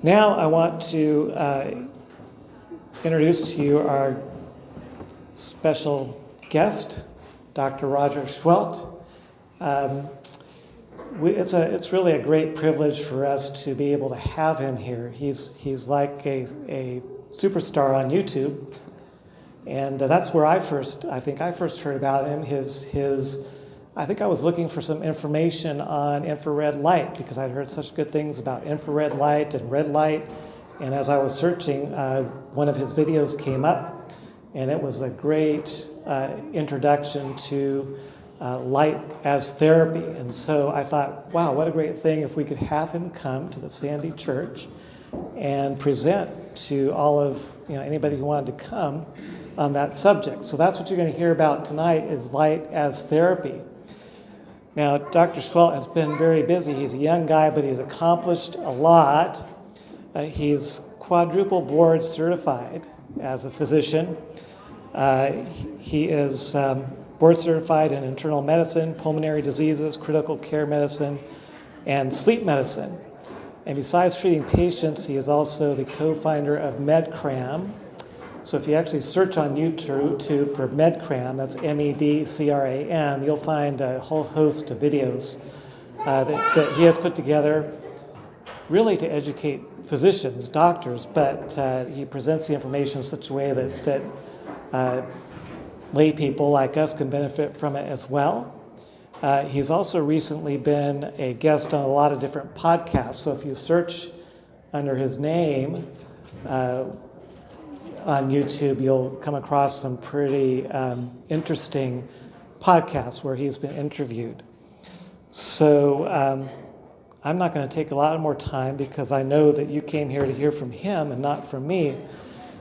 Now I want to introduce to you our special guest, Dr. Roger Seheult. It's really a great privilege for us to be able to have him here. He's like a superstar on YouTube, and that's where I first heard about him. I think I was looking for some information on infrared light because I'd heard such good things about infrared light and red light. And as I was searching, one of his videos came up, and it was a great introduction to light as therapy. And so I thought, wow, what a great thing if we could have him come to the Sandy Church and present to all of anybody who wanted to come on that subject. So that's what you're going to hear about tonight is light as therapy. Now, Dr. Seheult has been very busy. He's a young guy, but he's accomplished a lot. He's quadruple board certified as a physician. He is board certified in internal medicine, pulmonary diseases, critical care medicine, and sleep medicine. And besides treating patients, he is also the co-founder of MedCram. So if you actually search on YouTube for MedCram, that's MEDCRAM, you'll find a whole host of videos that he has put together really to educate physicians, doctors, but he presents the information in such a way that lay people like us can benefit from it as well. He's also recently been a guest on a lot of different podcasts. So if you search under his name on YouTube, you'll come across some pretty interesting podcasts where he's been interviewed. So I'm not going to take a lot more time because I know that you came here to hear from him and not from me.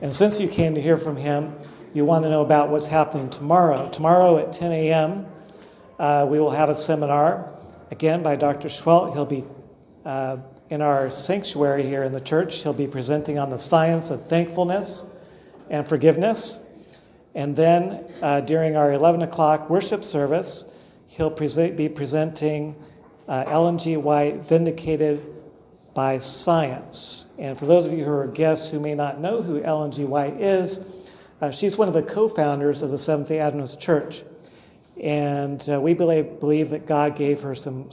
And since you came to hear from him, you want to know about what's happening tomorrow. Tomorrow at 10 a.m., we will have a seminar, again, by Dr. Seheult. He'll be in our sanctuary here in the church. He'll be presenting on the science of thankfulness and forgiveness. And then during our 11 o'clock worship service, he'll be presenting Ellen G. White, Vindicated by Science. And for those of you who are guests who may not know who Ellen G. White is, she's one of the co-founders of the Seventh-day Adventist Church. And we believe that God gave her some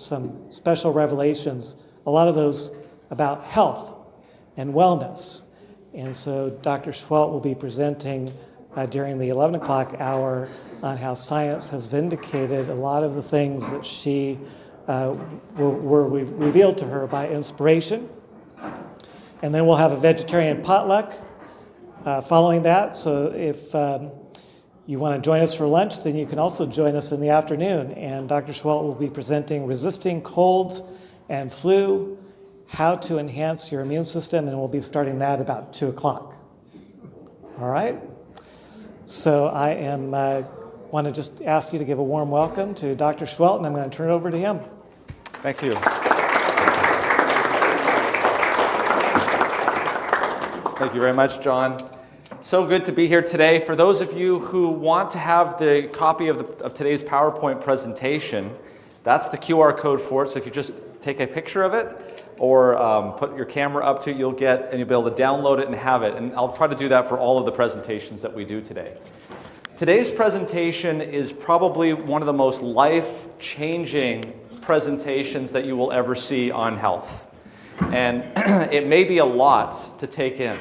special revelations, a lot of those about health and wellness. And so Dr. Seheult will be presenting during the 11 o'clock hour on how science has vindicated a lot of the things that she were revealed to her by inspiration. And then we'll have a vegetarian potluck following that. So if you want to join us for lunch, then you can also join us in the afternoon. And Dr. Seheult will be presenting Resisting Colds and Flu, How to Enhance Your Immune System, and we'll be starting that about 2 o'clock. All right? So I want to just ask you to give a warm welcome to Dr. Seheult, and I'm going to turn it over to him. Thank you. Thank you very much, John. So good to be here today. For those of you who want to have the copy of today's PowerPoint presentation, that's the QR code for it. So if you just take a picture of it or put your camera up to it, you'll be able to download it and have it. And I'll try to do that for all of the presentations that we do today. Today's presentation is probably one of the most life-changing presentations that you will ever see on health. And it may be a lot to take in.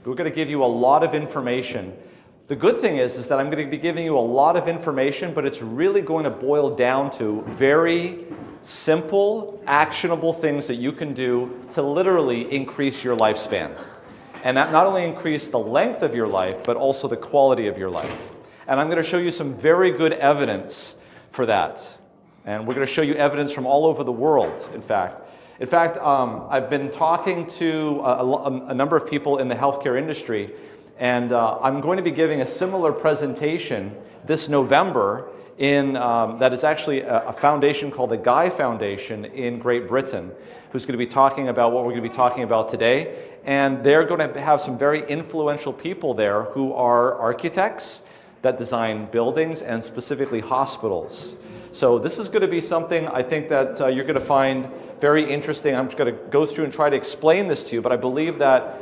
We're going to give you a lot of information. The good thing is that I'm going to be giving you a lot of information, but it's really going to boil down to very simple, actionable things that you can do to literally increase your lifespan. And that not only increase the length of your life, but also the quality of your life. And I'm going to show you some very good evidence for that. And we're going to show you evidence from all over the world, in fact. I've been talking to a number of people in the healthcare industry, and I'm going to be giving a similar presentation this November that is actually a foundation called the Guy Foundation in Great Britain, who's going to be talking about what we're going to be talking about today. And they're going to have some very influential people there who are architects that design buildings and specifically hospitals. So this is going to be something I think that you're going to find very interesting. I'm just going to go through and try to explain this to you, but I believe that,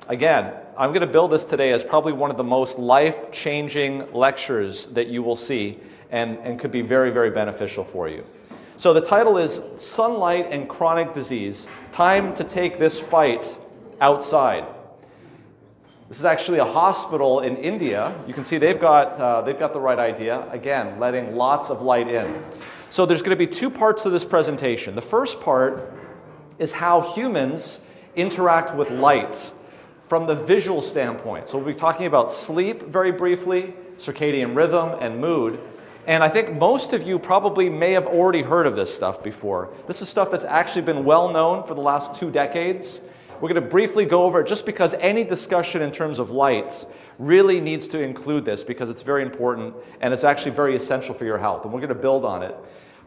again, I'm going to build this today as probably one of the most life-changing lectures that you will see and could be very, very beneficial for you. So the title is Sunlight and Chronic Disease, Time to Take This Fight Outside. This is actually a hospital in India. You can see they've got the right idea. Again, letting lots of light in. So there's going to be two parts to this presentation. The first part is how humans interact with light from the visual standpoint. So we'll be talking about sleep very briefly, circadian rhythm, and mood. And I think most of you probably may have already heard of this stuff before. This is stuff that's actually been well known for the last 2 decades. We're going to briefly go over it just because any discussion in terms of light really needs to include this because it's very important and it's actually very essential for your health, and we're going to build on it.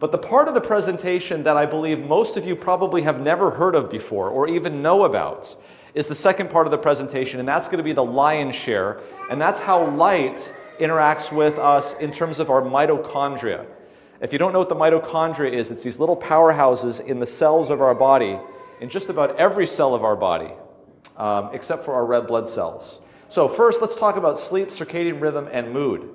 But the part of the presentation that I believe most of you probably have never heard of before or even know about is the second part of the presentation, and that's going to be the lion's share, and that's how light interacts with us in terms of our mitochondria. If you don't know what the mitochondria is, it's these little powerhouses in the cells of our body, in just about every cell of our body, except for our red blood cells. So first, let's talk about sleep, circadian rhythm, and mood.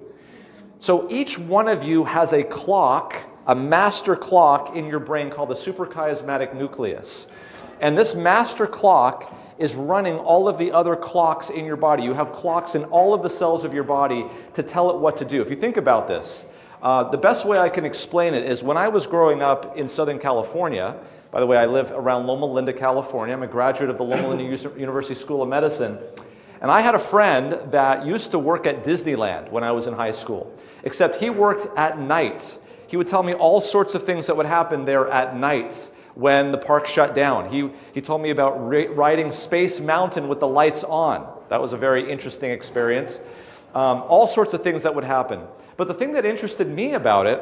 So each one of you has a clock, a master clock in your brain called the suprachiasmatic nucleus. And this master clock is running all of the other clocks in your body. You have clocks in all of the cells of your body to tell it what to do. If you think about this, the best way I can explain it is when I was growing up in Southern California. By the way, I live around Loma Linda, California. I'm a graduate of the Loma Linda University School of Medicine. And I had a friend that used to work at Disneyland when I was in high school, except he worked at night. He would tell me all sorts of things that would happen there at night when the park shut down. He told me about riding Space Mountain with the lights on. That was a very interesting experience. All sorts of things that would happen. But the thing that interested me about it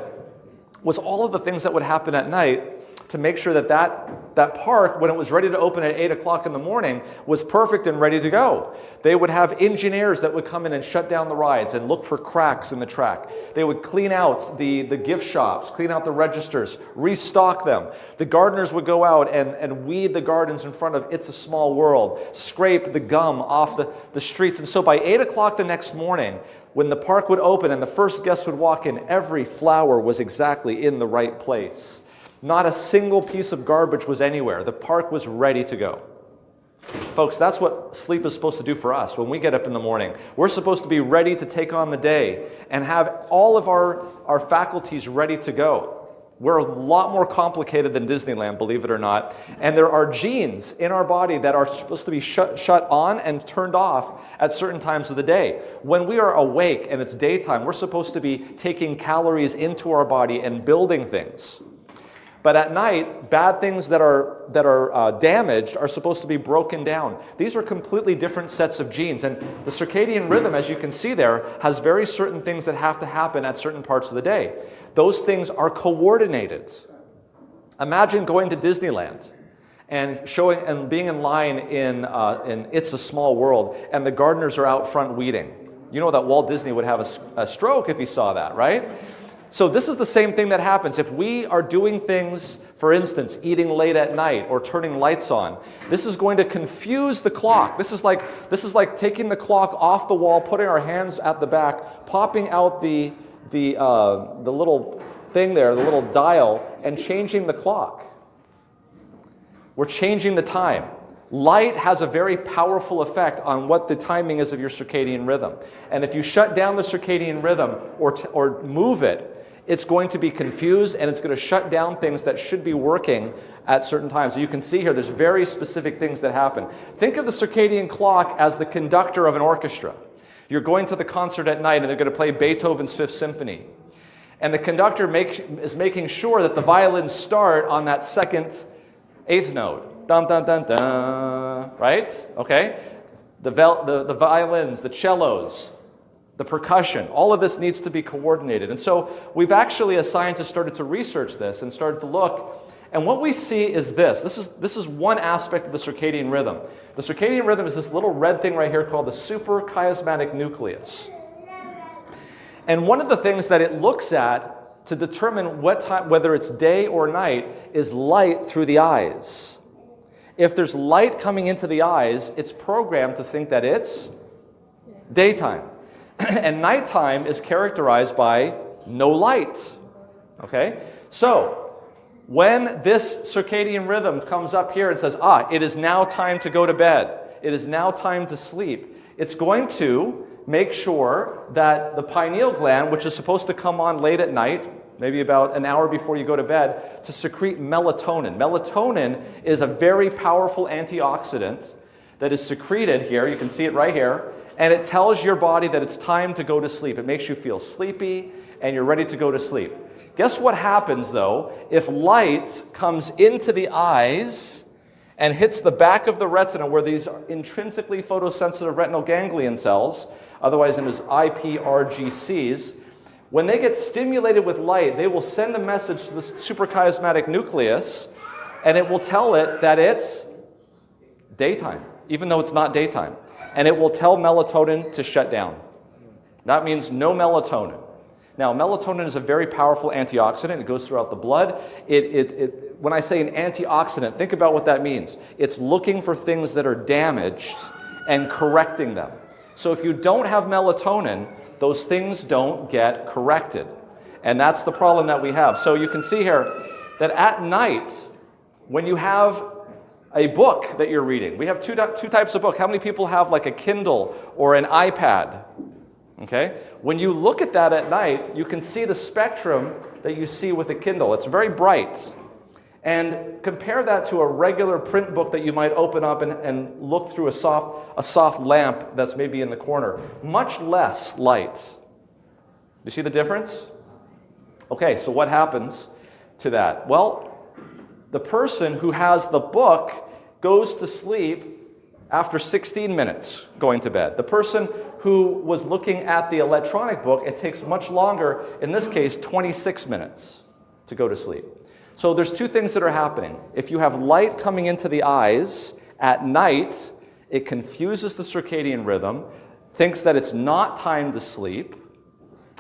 was all of the things that would happen at night to make sure that park, when it was ready to open at 8 o'clock in the morning, was perfect and ready to go. They would have engineers that would come in and shut down the rides and look for cracks in the track. They would clean out the gift shops, clean out the registers, restock them. The gardeners would go out and weed the gardens in front of It's a Small World, scrape the gum off the streets. And so by 8 o'clock the next morning, when the park would open and the first guest would walk in, every flower was exactly in the right place. Not a single piece of garbage was anywhere. The park was ready to go. Folks, that's what sleep is supposed to do for us when we get up in the morning. We're supposed to be ready to take on the day and have all of our faculties ready to go. We're a lot more complicated than Disneyland, believe it or not. And there are genes in our body that are supposed to be shut on and turned off at certain times of the day. When we are awake and it's daytime, we're supposed to be taking calories into our body and building things. But at night, bad things that are damaged are supposed to be broken down. These are completely different sets of genes. And the circadian rhythm, as you can see there, has very certain things that have to happen at certain parts of the day. Those things are coordinated. Imagine going to Disneyland and being in line in It's a Small World, and the gardeners are out front weeding. You know that Walt Disney would have a stroke if he saw that, right? So this is the same thing that happens. If we are doing things, for instance, eating late at night or turning lights on, this is going to confuse the clock. This is like taking the clock off the wall, putting our hands at the back, popping out the little thing there, the little dial, and changing the clock. We're changing the time. Light has a very powerful effect on what the timing is of your circadian rhythm. And if you shut down the circadian rhythm or move it, it's going to be confused and it's going to shut down things that should be working at certain times. So you can see here, there's very specific things that happen. Think of the circadian clock as the conductor of an orchestra. You're going to the concert at night and they're going to play Beethoven's Fifth Symphony. And the conductor is making sure that the violins start on that second eighth note. Dun, dun, dun, dun, right? Okay? The violins, the cellos, the percussion, all of this needs to be coordinated. And so we've actually, as scientists, started to research this and started to look. And what we see is this. This is one aspect of the circadian rhythm. The circadian rhythm is this little red thing right here called the suprachiasmatic nucleus. And one of the things that it looks at to determine what time, whether it's day or night, is light through the eyes. If there's light coming into the eyes, it's programmed to think that it's daytime. And nighttime is characterized by no light. Okay? So, when this circadian rhythm comes up here and says, it is now time to go to bed, it is now time to sleep, it's going to make sure that the pineal gland, which is supposed to come on late at night, maybe about an hour before you go to bed, to secrete melatonin. Melatonin is a very powerful antioxidant that is secreted here. You can see it right here. And it tells your body that it's time to go to sleep. It makes you feel sleepy and you're ready to go to sleep. Guess what happens, though, if light comes into the eyes and hits the back of the retina where these are intrinsically photosensitive retinal ganglion cells, otherwise known as IPRGCs, when they get stimulated with light, they will send a message to the suprachiasmatic nucleus, and it will tell it that it's daytime, even though it's not daytime. And it will tell melatonin to shut down. That means no melatonin. Now, melatonin is a very powerful antioxidant. It goes throughout the blood. When I say an antioxidant, think about what that means. It's looking for things that are damaged and correcting them. So if you don't have melatonin, those things don't get corrected. And that's the problem that we have. So you can see here that at night, when you have a book that you're reading, we have two types of book. How many people have like a Kindle or an iPad? Okay? When you look at that at night, you can see the spectrum that you see with a Kindle. It's very bright. And compare that to a regular print book that you might open up and look through a soft lamp that's maybe in the corner. Much less light. You see the difference? Okay, so what happens to that? Well, the person who has the book goes to sleep after 16 minutes going to bed. The person who was looking at the electronic book, it takes much longer, in this case, 26 minutes to go to sleep. So there's two things that are happening. If you have light coming into the eyes at night, it confuses the circadian rhythm, thinks that it's not time to sleep,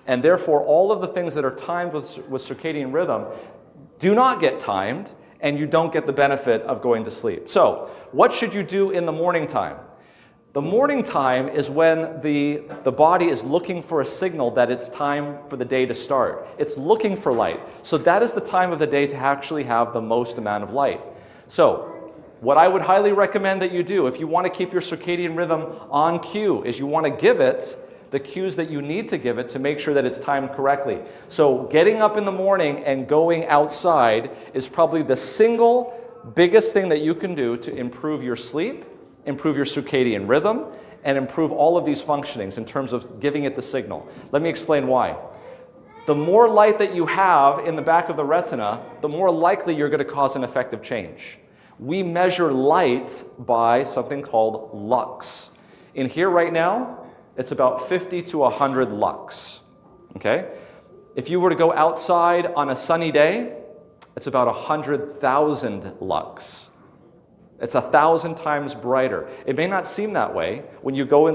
and therefore all of the things that are timed with circadian rhythm do not get timed, and you don't get the benefit of going to sleep. So what should you do in the morning time? The morning time is when the body is looking for a signal that it's time for the day to start. It's looking for light. So that is the time of the day to actually have the most amount of light. So what I would highly recommend that you do, if you want to keep your circadian rhythm on cue, is you want to give it the cues that you need to give it to make sure that it's timed correctly. So getting up in the morning and going outside is probably the single biggest thing that you can do to improve your sleep, improve your circadian rhythm, and improve all of these functionings in terms of giving it the signal. Let me explain why. The more light that you have in the back of the retina, the more likely you're going to cause an effective change. We measure light by something called lux. In here right now, it's about 50 to 100 lux. Okay? If you were to go outside on a sunny day, it's about 100,000 lux. It's 1,000 times brighter. It may not seem that way when you go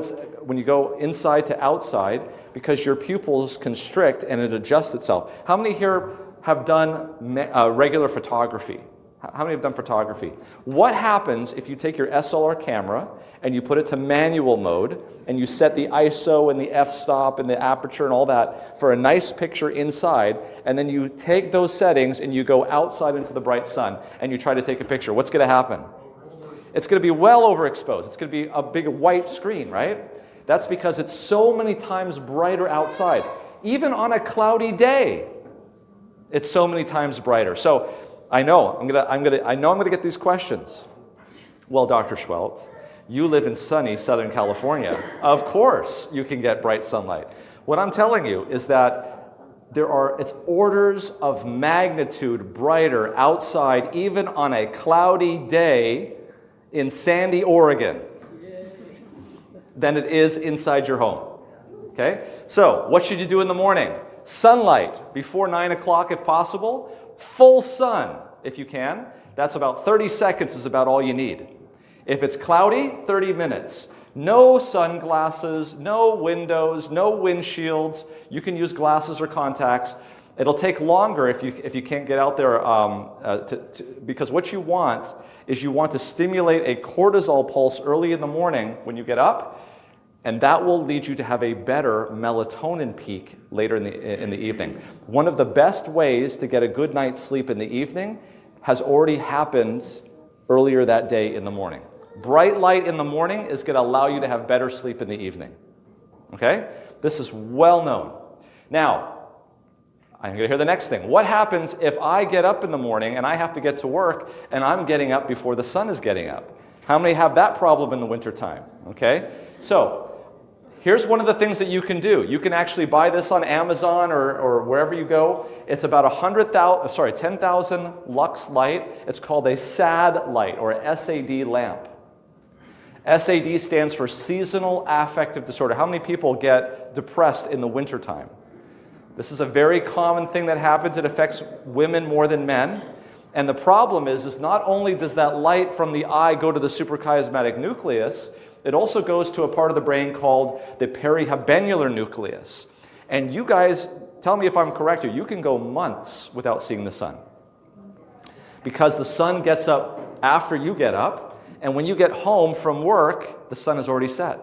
inside to outside because your pupils constrict and it adjusts itself. How many here have done regular photography? How many have done photography? What happens if you take your SLR camera and you put it to manual mode and you set the ISO and the f-stop and the aperture and all that for a nice picture inside, and then you take those settings and you go outside into the bright sun and you try to take a picture? What's going to happen? It's going to be well overexposed. It's going to be a big white screen, right? That's because it's so many times brighter outside. Even on a cloudy day, it's so many times brighter. So I know I'm gonna get these questions. Well, Dr. Seheult, you live in sunny Southern California. Of course you can get bright sunlight. What I'm telling you is that it's orders of magnitude brighter outside, even on a cloudy day in Sandy, Oregon, than it is inside your home. Okay? So, what should you do in the morning? Sunlight before 9 o'clock if possible. Full sun, if you can. That's about 30 seconds is about all you need. If it's cloudy, 30 minutes. No sunglasses, no windows, no windshields. You can use glasses or contacts. It'll take longer if you can't get out there because what you want is you want to stimulate a cortisol pulse early in the morning when you get up, and that will lead you to have a better melatonin peak later in the evening. One of the best ways to get a good night's sleep in the evening has already happened earlier that day in the morning. Bright light in the morning is going to allow you to have better sleep in the evening. Okay? This is well known. Now, I'm going to hear the next thing. What happens if I get up in the morning and I have to get to work and I'm getting up before the sun is getting up? How many have that problem in the wintertime? Okay? So, here's one of the things that you can do. You can actually buy this on Amazon or wherever you go. It's about 10,000 lux light. It's called a SAD light or a SAD lamp. SAD stands for seasonal affective disorder. How many people get depressed in the wintertime? This is a very common thing that happens. It affects women more than men. And the problem is not only does that light from the eye go to the suprachiasmatic nucleus, it also goes to a part of the brain called the perihabenular nucleus. And you guys, tell me if I'm correct here, you can go months without seeing the sun. Because the sun gets up after you get up, and when you get home from work, the sun is already set.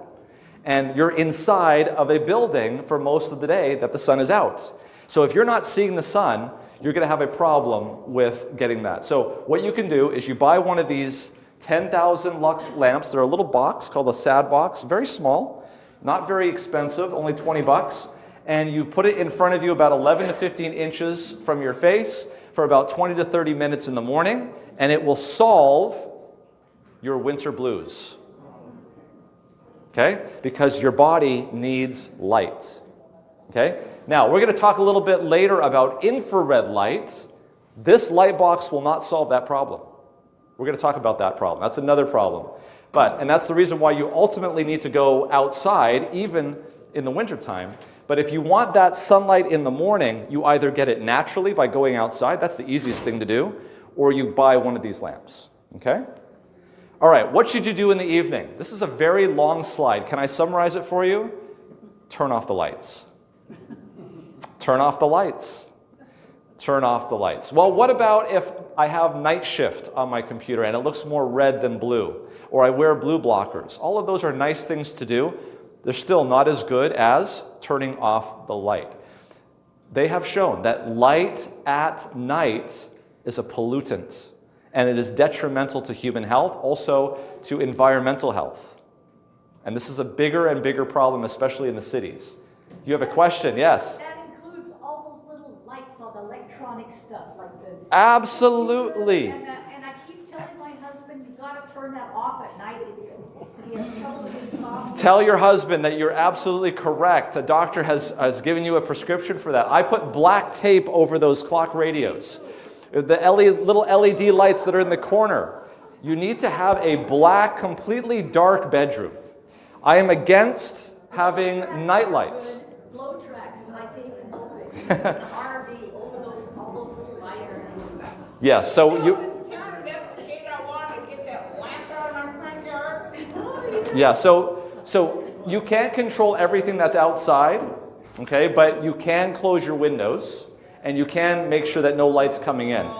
And you're inside of a building for most of the day that the sun is out. So if you're not seeing the sun, you're going to have a problem with getting that. So what you can do is you buy one of these 10,000 lux lamps. They're a little box called a SAD box, very small, not very expensive, only 20 bucks. And you put it in front of you about 11 to 15 inches from your face for about 20 to 30 minutes in the morning, and it will solve your winter blues. Okay? Because your body needs light. Okay? Now, we're going to talk a little bit later about infrared light. This light box will not solve that problem. We're going to talk about that problem. That's another problem. And that's the reason why you ultimately need to go outside, even in the wintertime. But if you want that sunlight in the morning, you either get it naturally by going outside, that's the easiest thing to do, or you buy one of these lamps. Okay? All right, what should you do in the evening? This is a very long slide. Can I summarize it for you? Turn off the lights. Turn off the lights. Turn off the lights. Well, what about if I have night shift on my computer and it looks more red than blue? Or I wear blue blockers. All of those are nice things to do. They're still not as good as turning off the light. They have shown that light at night is a pollutant. And it is detrimental to human health, also to environmental health. And this is a bigger and bigger problem, especially in the cities. You have a question? Yes? That includes all those little lights, all the electronic stuff, like the... Absolutely. And I keep telling my husband, you've got to turn that off at night. He has trouble with insomnia. Tell your husband that you're absolutely correct. The doctor has given you a prescription for that. I put black tape over those clock radios. The little LED lights that are in the corner. You need to have a black, completely dark bedroom. I am against having night lights. Blow tracks, I tape them over the RV, over all those little lights. Yeah, so you... Yeah, so you can't control everything that's outside, okay, but you can close your windows. And you can make sure that no light's coming in.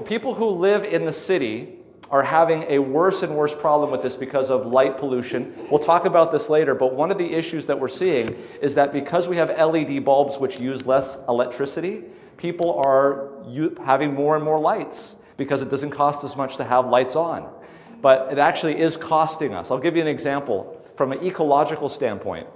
People who live in the city are having a worse and worse problem with this because of light pollution. We'll talk about this later, but one of the issues that we're seeing is that because we have LED bulbs which use less electricity, people are having more and more lights because it doesn't cost as much to have lights on. But it actually is costing us. I'll give you an example from an ecological standpoint.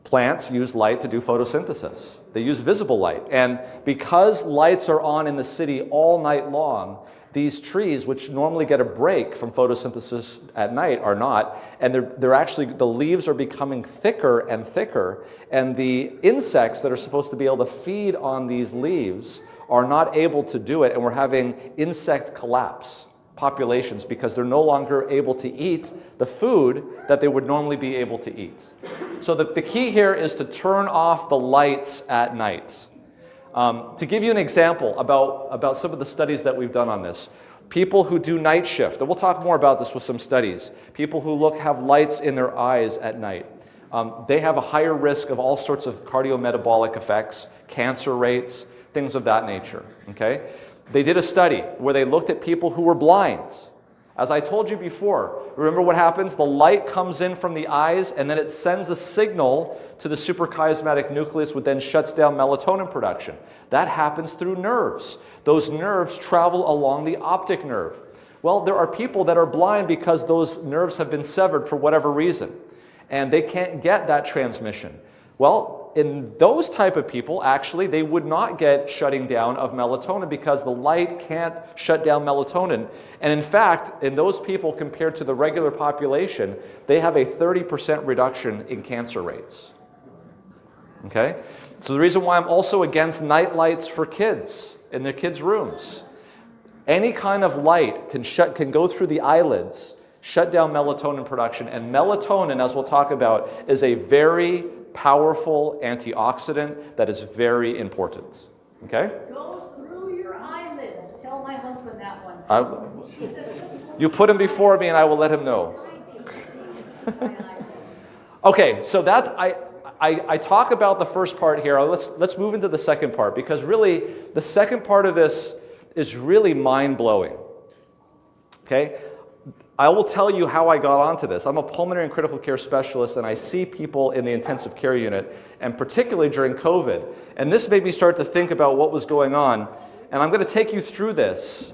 Plants use light to do photosynthesis. They use visible light. And because lights are on in the city all night long, these trees, which normally get a break from photosynthesis at night, are not. And they're actually, the leaves are becoming thicker and thicker. And the insects that are supposed to be able to feed on these leaves are not able to do it. And we're having insect collapse populations because they're no longer able to eat the food that they would normally be able to eat. So the key here is to turn off the lights at night. To give you an example about some of the studies that we've done on this, people who do night shift, and we'll talk more about this with some studies, people who have lights in their eyes at night. they have a higher risk of all sorts of cardiometabolic effects, cancer rates, things of that nature, okay? They did a study where they looked at people who were blind. As I told you before, remember what happens? The light comes in from the eyes and then it sends a signal to the suprachiasmatic nucleus, which then shuts down melatonin production. That happens through nerves. Those nerves travel along the optic nerve. Well, there are people that are blind because those nerves have been severed for whatever reason, and they can't get that transmission. Well, in those type of people, actually, they would not get shutting down of melatonin because the light can't shut down melatonin. And in fact, in those people compared to the regular population, they have a 30% reduction in cancer rates. Okay? So the reason why I'm also against night lights for kids in their kids' rooms. Any kind of light can go through the eyelids, shut down melatonin production, and melatonin, as we'll talk about, is a very powerful antioxidant that is very important. Okay? Goes through your eyelids. Tell my husband that one. She says, You put him before me and I will let him know. Okay, so that's, I talk about the first part here. Let's move into the second part, because really the second part of this is really mind-blowing. Okay? I will tell you how I got onto this. I'm a pulmonary and critical care specialist, and I see people in the intensive care unit, and particularly during COVID. And this made me start to think about what was going on. And I'm going to take you through this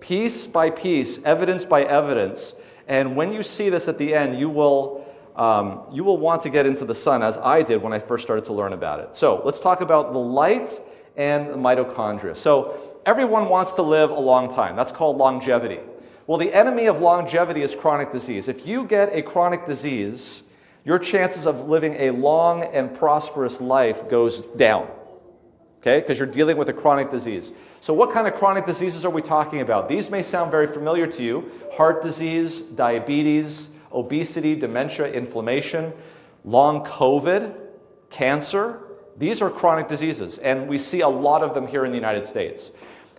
piece by piece, evidence by evidence. And when you see this at the end, you will want to get into the sun, as I did when I first started to learn about it. So let's talk about the light and the mitochondria. So everyone wants to live a long time. That's called longevity. Well, the enemy of longevity is chronic disease. If you get a chronic disease, your chances of living a long and prosperous life goes down, okay? Because you're dealing with a chronic disease. So what kind of chronic diseases are we talking about? These may sound very familiar to you: heart disease, diabetes, obesity, dementia, inflammation, long COVID, cancer. These are chronic diseases, and we see a lot of them here in the United States.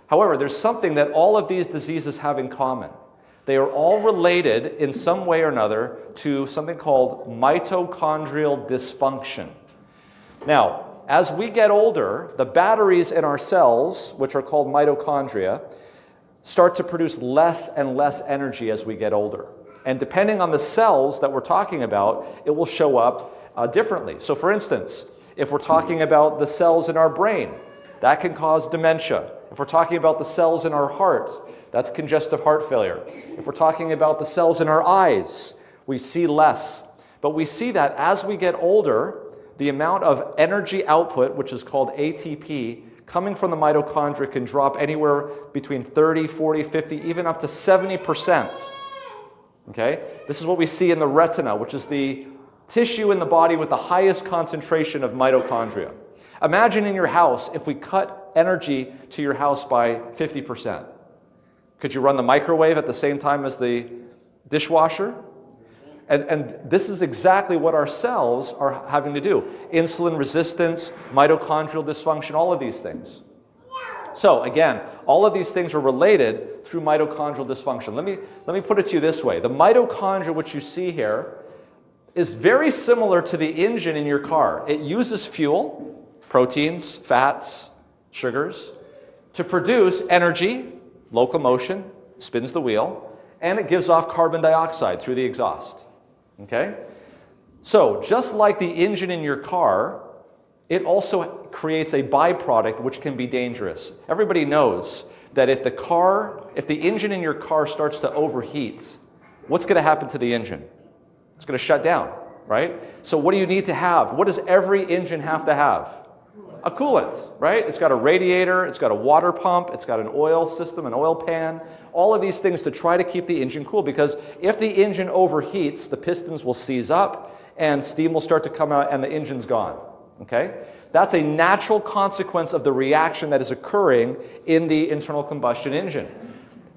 However, there's something that all of these diseases have in common. They are all related in some way or another to something called mitochondrial dysfunction. Now, as we get older, the batteries in our cells, which are called mitochondria, start to produce less and less energy as we get older. And depending on the cells that we're talking about, it will show up differently. So for instance, if we're talking about the cells in our brain, that can cause dementia. If we're talking about the cells in our heart, that's congestive heart failure. If we're talking about the cells in our eyes, we see less. But we see that as we get older, the amount of energy output, which is called ATP, coming from the mitochondria can drop anywhere between 30, 40, 50, even up to 70%. Okay? This is what we see in the retina, which is the tissue in the body with the highest concentration of mitochondria. Imagine in your house if we cut energy to your house by 50%. Could you run the microwave at the same time as the dishwasher? And this is exactly what our cells are having to do. Insulin resistance, mitochondrial dysfunction, all of these things. So again, all of these things are related through mitochondrial dysfunction. Let me put it to you this way. The mitochondria, which you see here, is very similar to the engine in your car. It uses fuel, proteins, fats, sugars, to produce energy, locomotion, spins the wheel, and it gives off carbon dioxide through the exhaust. Okay? So, just like the engine in your car, it also creates a byproduct which can be dangerous. Everybody knows that if the engine in your car starts to overheat, what's going to happen to the engine? It's going to shut down, right? So what do you need to have? What does every engine have to have? A coolant, right? It's got a radiator, it's got a water pump, it's got an oil system, an oil pan, all of these things to try to keep the engine cool, because if the engine overheats, the pistons will seize up and steam will start to come out and the engine's gone, okay? That's a natural consequence of the reaction that is occurring in the internal combustion engine.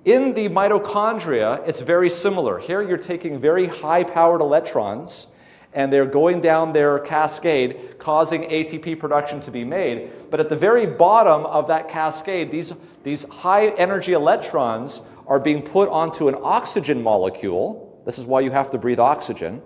In the mitochondria, it's very similar. Here you're taking very high-powered electrons, and they're going down their cascade, causing ATP production to be made. But at the very bottom of that cascade, these high-energy electrons are being put onto an oxygen molecule. This is why you have to breathe oxygen.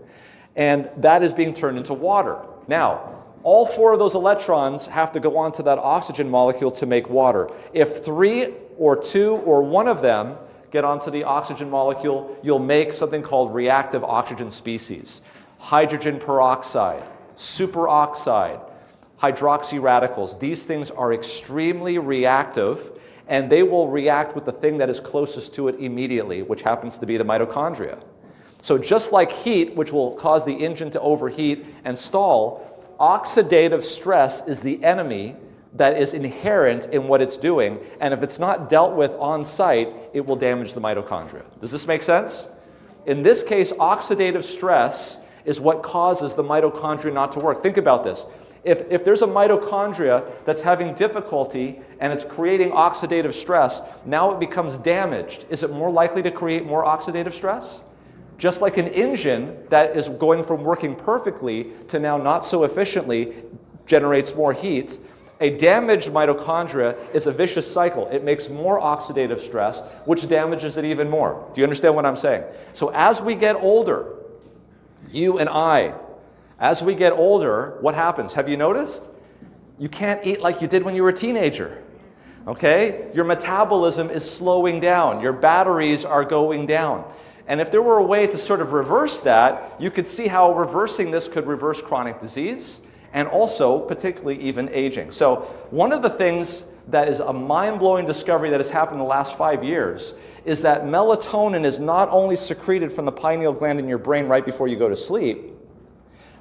and that is being turned into water. Now, all 4 of those electrons have to go onto that oxygen molecule to make water. If 3 or 2 or 1 of them get onto the oxygen molecule, you'll make something called reactive oxygen species. Hydrogen peroxide, superoxide, hydroxy radicals. These things are extremely reactive, and they will react with the thing that is closest to it immediately, which happens to be the mitochondria. So just like heat, which will cause the engine to overheat and stall, oxidative stress is the enemy that is inherent in what it's doing, and if it's not dealt with on site, it will damage the mitochondria. Does this make sense? In this case, oxidative stress is what causes the mitochondria not to work. Think about this. If there's a mitochondria that's having difficulty and it's creating oxidative stress, now it becomes damaged. Is it more likely to create more oxidative stress? Just like an engine that is going from working perfectly to now not so efficiently generates more heat, a damaged mitochondria is a vicious cycle. It makes more oxidative stress, which damages it even more. Do you understand what I'm saying? So as we get older, you and I, as we get older, what happens? Have you noticed? You can't eat like you did when you were a teenager. Okay? Your metabolism is slowing down. Your batteries are going down. And if there were a way to sort of reverse that, you could see how reversing this could reverse chronic disease and also particularly even aging. So one of the things that is a mind-blowing discovery that has happened in the last 5 years is that melatonin is not only secreted from the pineal gland in your brain right before you go to sleep.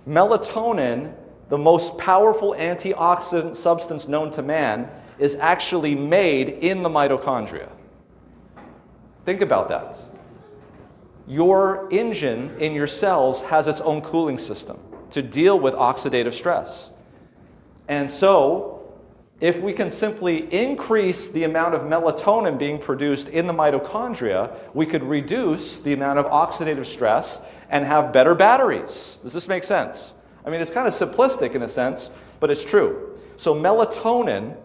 Melatonin, the most powerful antioxidant substance known to man, is actually made in the mitochondria. Think about that. Your engine in your cells has its own cooling system to deal with oxidative stress. And so, if we can simply increase the amount of melatonin being produced in the mitochondria, we could reduce the amount of oxidative stress and have better batteries. Does this make sense? I mean, it's kind of simplistic in a sense, but it's true. So melatonin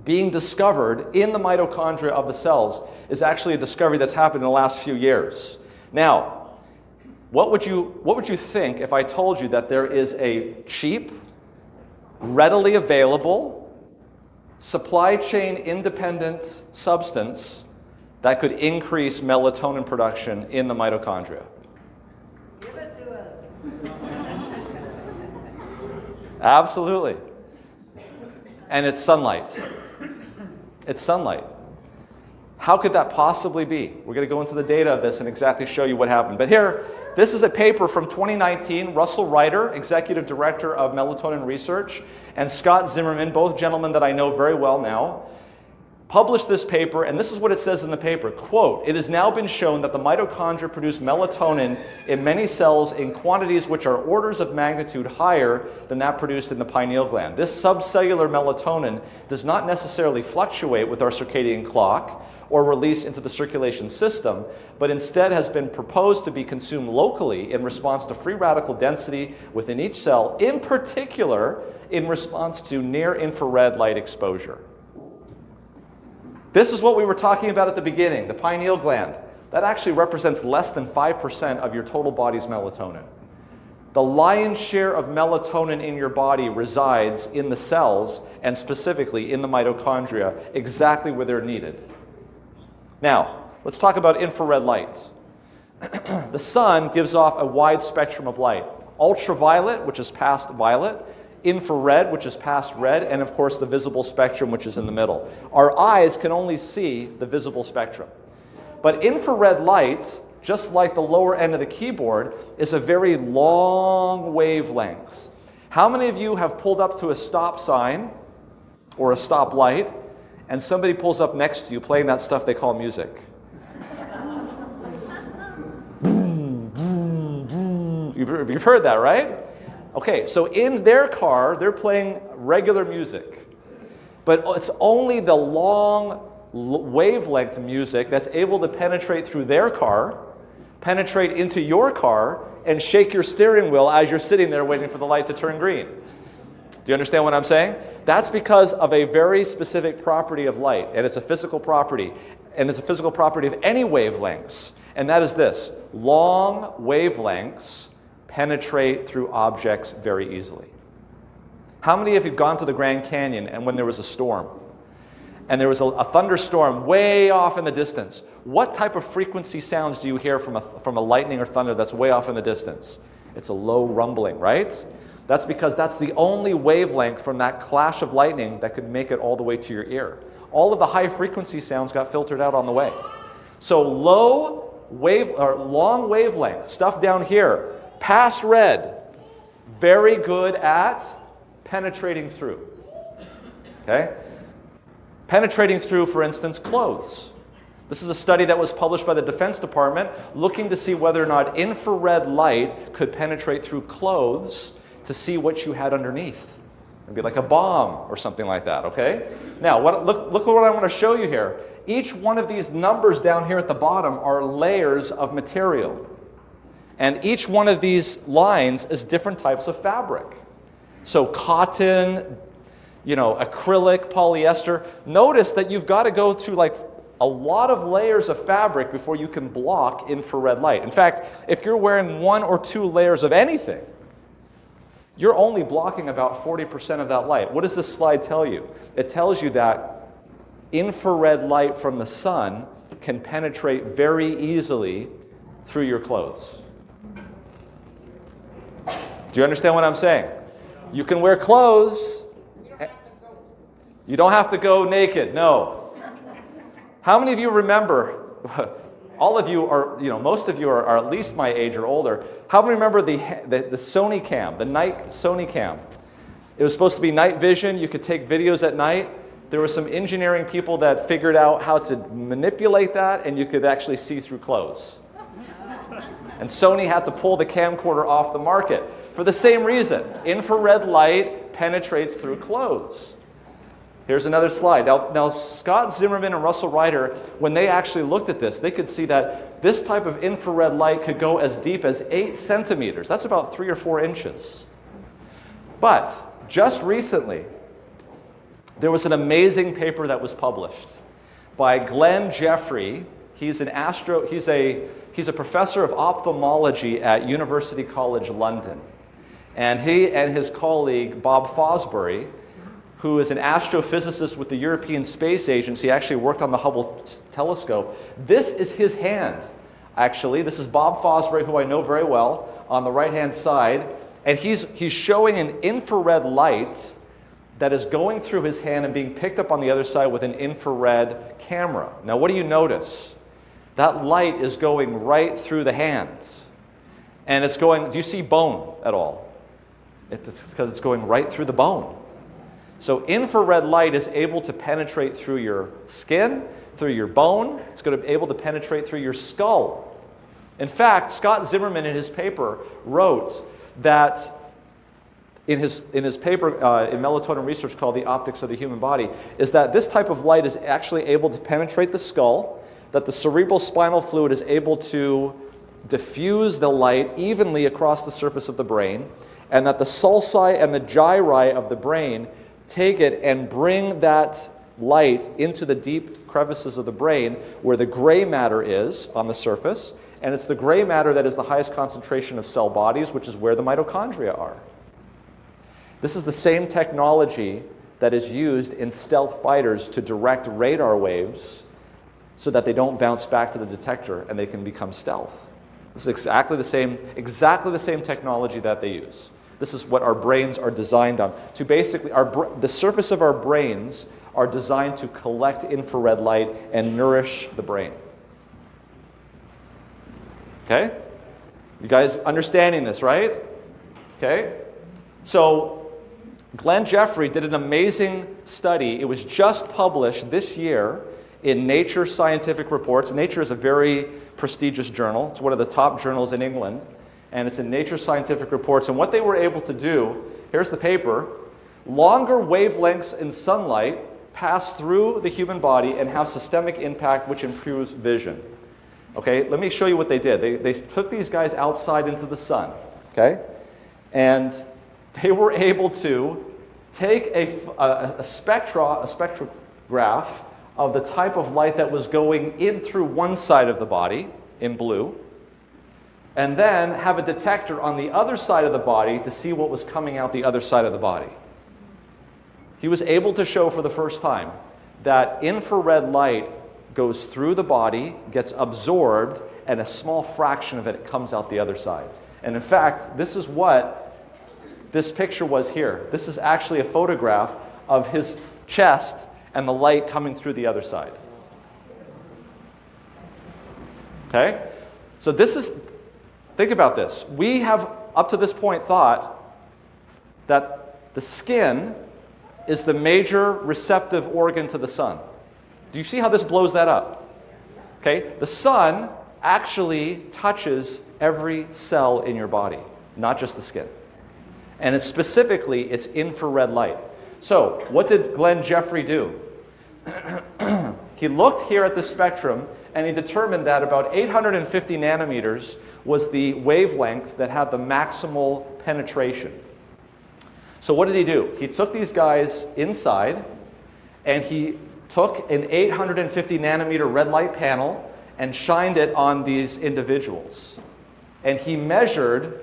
being discovered in the mitochondria of the cells is actually a discovery that's happened in the last few years. Now, what would you think if I told you that there is a cheap, readily available, supply chain independent substance that could increase melatonin production in the mitochondria? Give it to us. Absolutely. And it's sunlight. It's sunlight. How could that possibly be? We're going to go into the data of this and exactly show you what happened. But here, this is a paper from 2019. Russell Ryder, Executive Director of Melatonin Research, and Scott Zimmerman, both gentlemen that I know very well now, published this paper, and this is what it says in the paper. Quote, "It has now been shown that the mitochondria produce melatonin in many cells in quantities which are orders of magnitude higher than that produced in the pineal gland. This subcellular melatonin does not necessarily fluctuate with our circadian clock or release into the circulation system, but instead has been proposed to be consumed locally in response to free radical density within each cell, in particular in response to near-infrared light exposure." This is what we were talking about at the beginning, the pineal gland. That actually represents less than 5% of your total body's melatonin. The lion's share of melatonin in your body resides in the cells, and specifically in the mitochondria, exactly where they're needed. Now, let's talk about infrared light. The sun gives off a wide spectrum of light. Ultraviolet, which is past violet, infrared, which is past red, and of course the visible spectrum, which is in the middle. Our eyes can only see the visible spectrum. But infrared light, just like the lower end of the keyboard, is a very long wavelength. How many of you have pulled up to a stop sign or a stop light, and somebody pulls up next to you playing that stuff they call music? Boom, boom, boom. You've heard that, right? Okay, so in their car, they're playing regular music. But it's only the long wavelength music that's able to penetrate through their car, penetrate into your car, and shake your steering wheel as you're sitting there waiting for the light to turn green. Do you understand what I'm saying? That's because of a very specific property of light, and it's a physical property. And it's a physical property of any wavelengths, and that is this. Long wavelengths penetrate through objects very easily. How many of you have gone to the Grand Canyon and when there was a storm, and there was a thunderstorm way off in the distance, what type of frequency sounds do you hear from a lightning or thunder that's way off in the distance? It's a low rumbling, right? That's because that's the only wavelength from that clash of lightning that could make it all the way to your ear. All of the high frequency sounds got filtered out on the way. So long wavelength, stuff down here, past red, very good at penetrating through. Okay? Penetrating through, for instance, clothes. This is a study that was published by the Defense Department looking to see whether or not infrared light could penetrate through clothes to see what you had underneath. Maybe like a bomb or something like that, okay? Now, look at what I want to show you here. Each one of these numbers down here at the bottom are layers of material. And each one of these lines is different types of fabric. So cotton, acrylic, polyester. Notice that you've got to go through like a lot of layers of fabric before you can block infrared light. In fact, if you're wearing 1 or 2 layers of anything, you're only blocking about 40% of that light. What does this slide tell you? It tells you that infrared light from the sun can penetrate very easily through your clothes. Do you understand what I'm saying? You can wear clothes. You don't have to go naked, no. How many of you remember, all of you are, most of you are at least my age or older. How many remember the Sony cam, the night Sony cam? It was supposed to be night vision. You could take videos at night. There were some engineering people that figured out how to manipulate that, and you could actually see through clothes. And Sony had to pull the camcorder off the market for the same reason. Infrared light penetrates through clothes. Here's another slide. Now, Scott Zimmerman and Russell Ryder, when they actually looked at this, they could see that this type of infrared light could go as deep as 8 centimeters. That's about 3 or 4 inches. But just recently, there was an amazing paper that was published by Glenn Jeffrey. He's a professor of ophthalmology at University College London. And he and his colleague, Bob Fosbury, who is an astrophysicist with the European Space Agency, actually worked on the Hubble telescope. This is his hand, actually. This is Bob Fosbury, who I know very well, on the right-hand side. And he's showing an infrared light that is going through his hand and being picked up on the other side with an infrared camera. Now, what do you notice? That light is going right through the hands. And it's going, do you see bone at all? It's because it's going right through the bone. So infrared light is able to penetrate through your skin, through your bone. It's going to be able to penetrate through your skull. In fact, Scott Zimmerman in his paper wrote that in his paper in Melatonin Research called The Optics of the Human Body, is that this type of light is actually able to penetrate the skull, that the cerebral spinal fluid is able to diffuse the light evenly across the surface of the brain, and that the sulci and the gyri of the brain take it and bring that light into the deep crevices of the brain where the gray matter is on the surface, and it's the gray matter that is the highest concentration of cell bodies, which is where the mitochondria are. This is the same technology that is used in stealth fighters to direct radar waves so that they don't bounce back to the detector and they can become stealth. This is exactly the same technology that they use. This is what our brains are designed on. To basically, the surface of our brains are designed to collect infrared light and nourish the brain. Okay? You guys understanding this, right? Okay? So, Glenn Jeffrey did an amazing study. It was just published this year in Nature Scientific Reports. Nature is a very prestigious journal. It's one of the top journals in England. And it's in Nature Scientific Reports. And what they were able to do, here's the paper, longer wavelengths in sunlight pass through the human body and have systemic impact which improves vision. Okay, let me show you what they did. They took these guys outside into the sun, okay? And they were able to take a spectrograph of the type of light that was going in through one side of the body, in blue, and then have a detector on the other side of the body to see what was coming out the other side of the body. He was able to show for the first time that infrared light goes through the body, gets absorbed, and a small fraction of it comes out the other side. And in fact, this is what this picture was here. This is actually a photograph of his chest and the light coming through the other side. Okay? So this is, think about this. We have, up to this point, thought that the skin is the major receptive organ to the sun. Do you see how this blows that up? Okay? The sun actually touches every cell in your body, not just the skin. And it's specifically, it's infrared light. So, what did Glenn Jeffrey do? He looked here at the spectrum, and he determined that about 850 nanometers was the wavelength that had the maximal penetration. So what did he do? He took these guys inside, and he took an 850 nanometer red light panel and shined it on these individuals. And he measured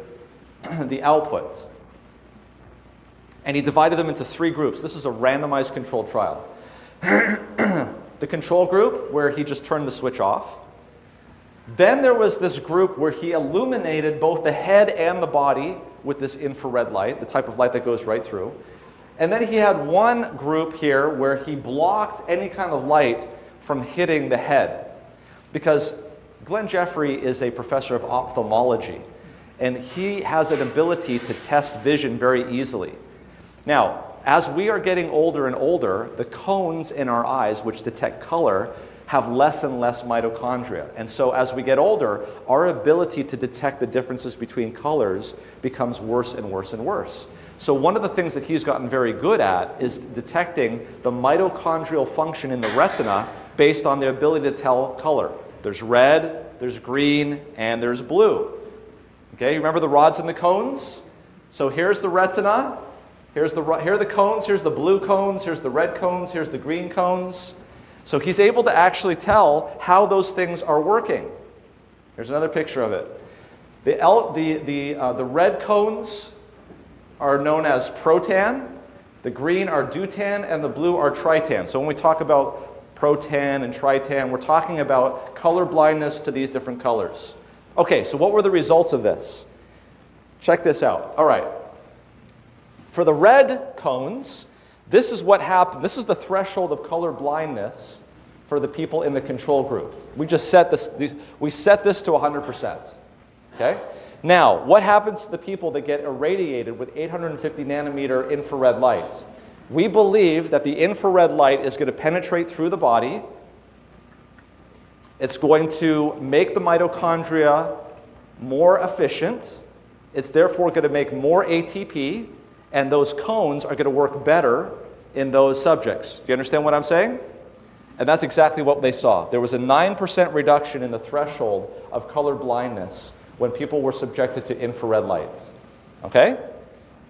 the output. And he divided them into 3 groups. This is a randomized controlled trial. The control group, where he just turned the switch off. Then there was this group where he illuminated both the head and the body with this infrared light, the type of light that goes right through. And then he had one group here where he blocked any kind of light from hitting the head. Because Glenn Jeffrey is a professor of ophthalmology, and he has an ability to test vision very easily. Now, as we are getting older and older, the cones in our eyes, which detect color, have less and less mitochondria. And so as we get older, our ability to detect the differences between colors becomes worse and worse and worse. So one of the things that he's gotten very good at is detecting the mitochondrial function in the retina based on the ability to tell color. There's red, there's green, and there's blue. Okay, you remember the rods and the cones? So here's the retina. Here are the cones, here's the blue cones, here's the red cones, here's the green cones. So he's able to actually tell how those things are working. Here's another picture of it. The red cones are known as protan, the green are deutan, and the blue are tritan. So when we talk about protan and tritan, we're talking about color blindness to these different colors. Okay, so what were the results of this? Check this out. All right. For the red cones, this is what happened. This is the threshold of color blindness for the people in the control group. We just set this to 100%. Okay? Now, what happens to the people that get irradiated with 850 nanometer infrared light? We believe that the infrared light is going to penetrate through the body. It's going to make the mitochondria more efficient. It's therefore going to make more ATP. And those cones are going to work better in those subjects. Do you understand what I'm saying? And that's exactly what they saw. There was a 9% reduction in the threshold of color blindness when people were subjected to infrared light. Okay?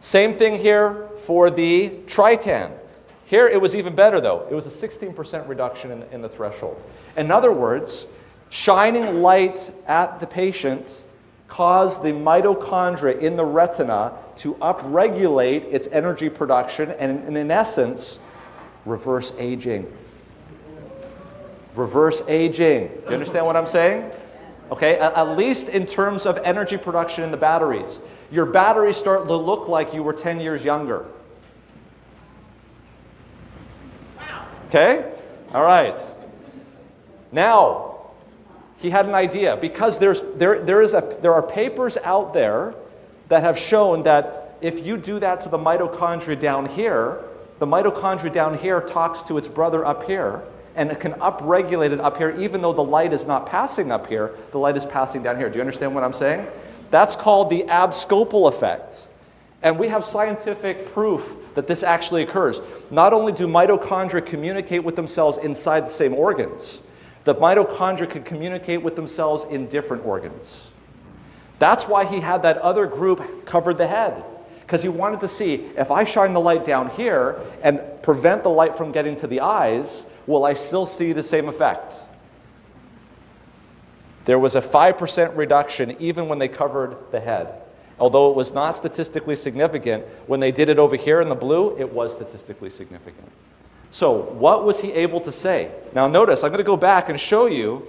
Same thing here for the tritan. Here it was even better though. It was a 16% reduction in the threshold. In other words, shining light at the patient caused the mitochondria in the retina to upregulate its energy production and in essence, reverse aging. Reverse aging. Do you understand what I'm saying? Okay, at least in terms of energy production in the batteries. Your batteries start to look like you were 10 years younger. Okay? All right. Now, he had an idea because there are papers out there that have shown that if you do that to the mitochondria down here, the mitochondria down here talks to its brother up here, and it can upregulate it up here even though the light is not passing up here, the light is passing down here. Do you understand what I'm saying? That's called the abscopal effect. And we have scientific proof that this actually occurs. Not only do mitochondria communicate with themselves inside the same organs, the mitochondria can communicate with themselves in different organs. That's why he had that other group covered the head, because he wanted to see, if I shine the light down here and prevent the light from getting to the eyes, will I still see the same effect? There was a 5% reduction even when they covered the head. Although it was not statistically significant, when they did it over here in the blue, it was statistically significant. So what was he able to say? Now notice, I'm going to go back and show you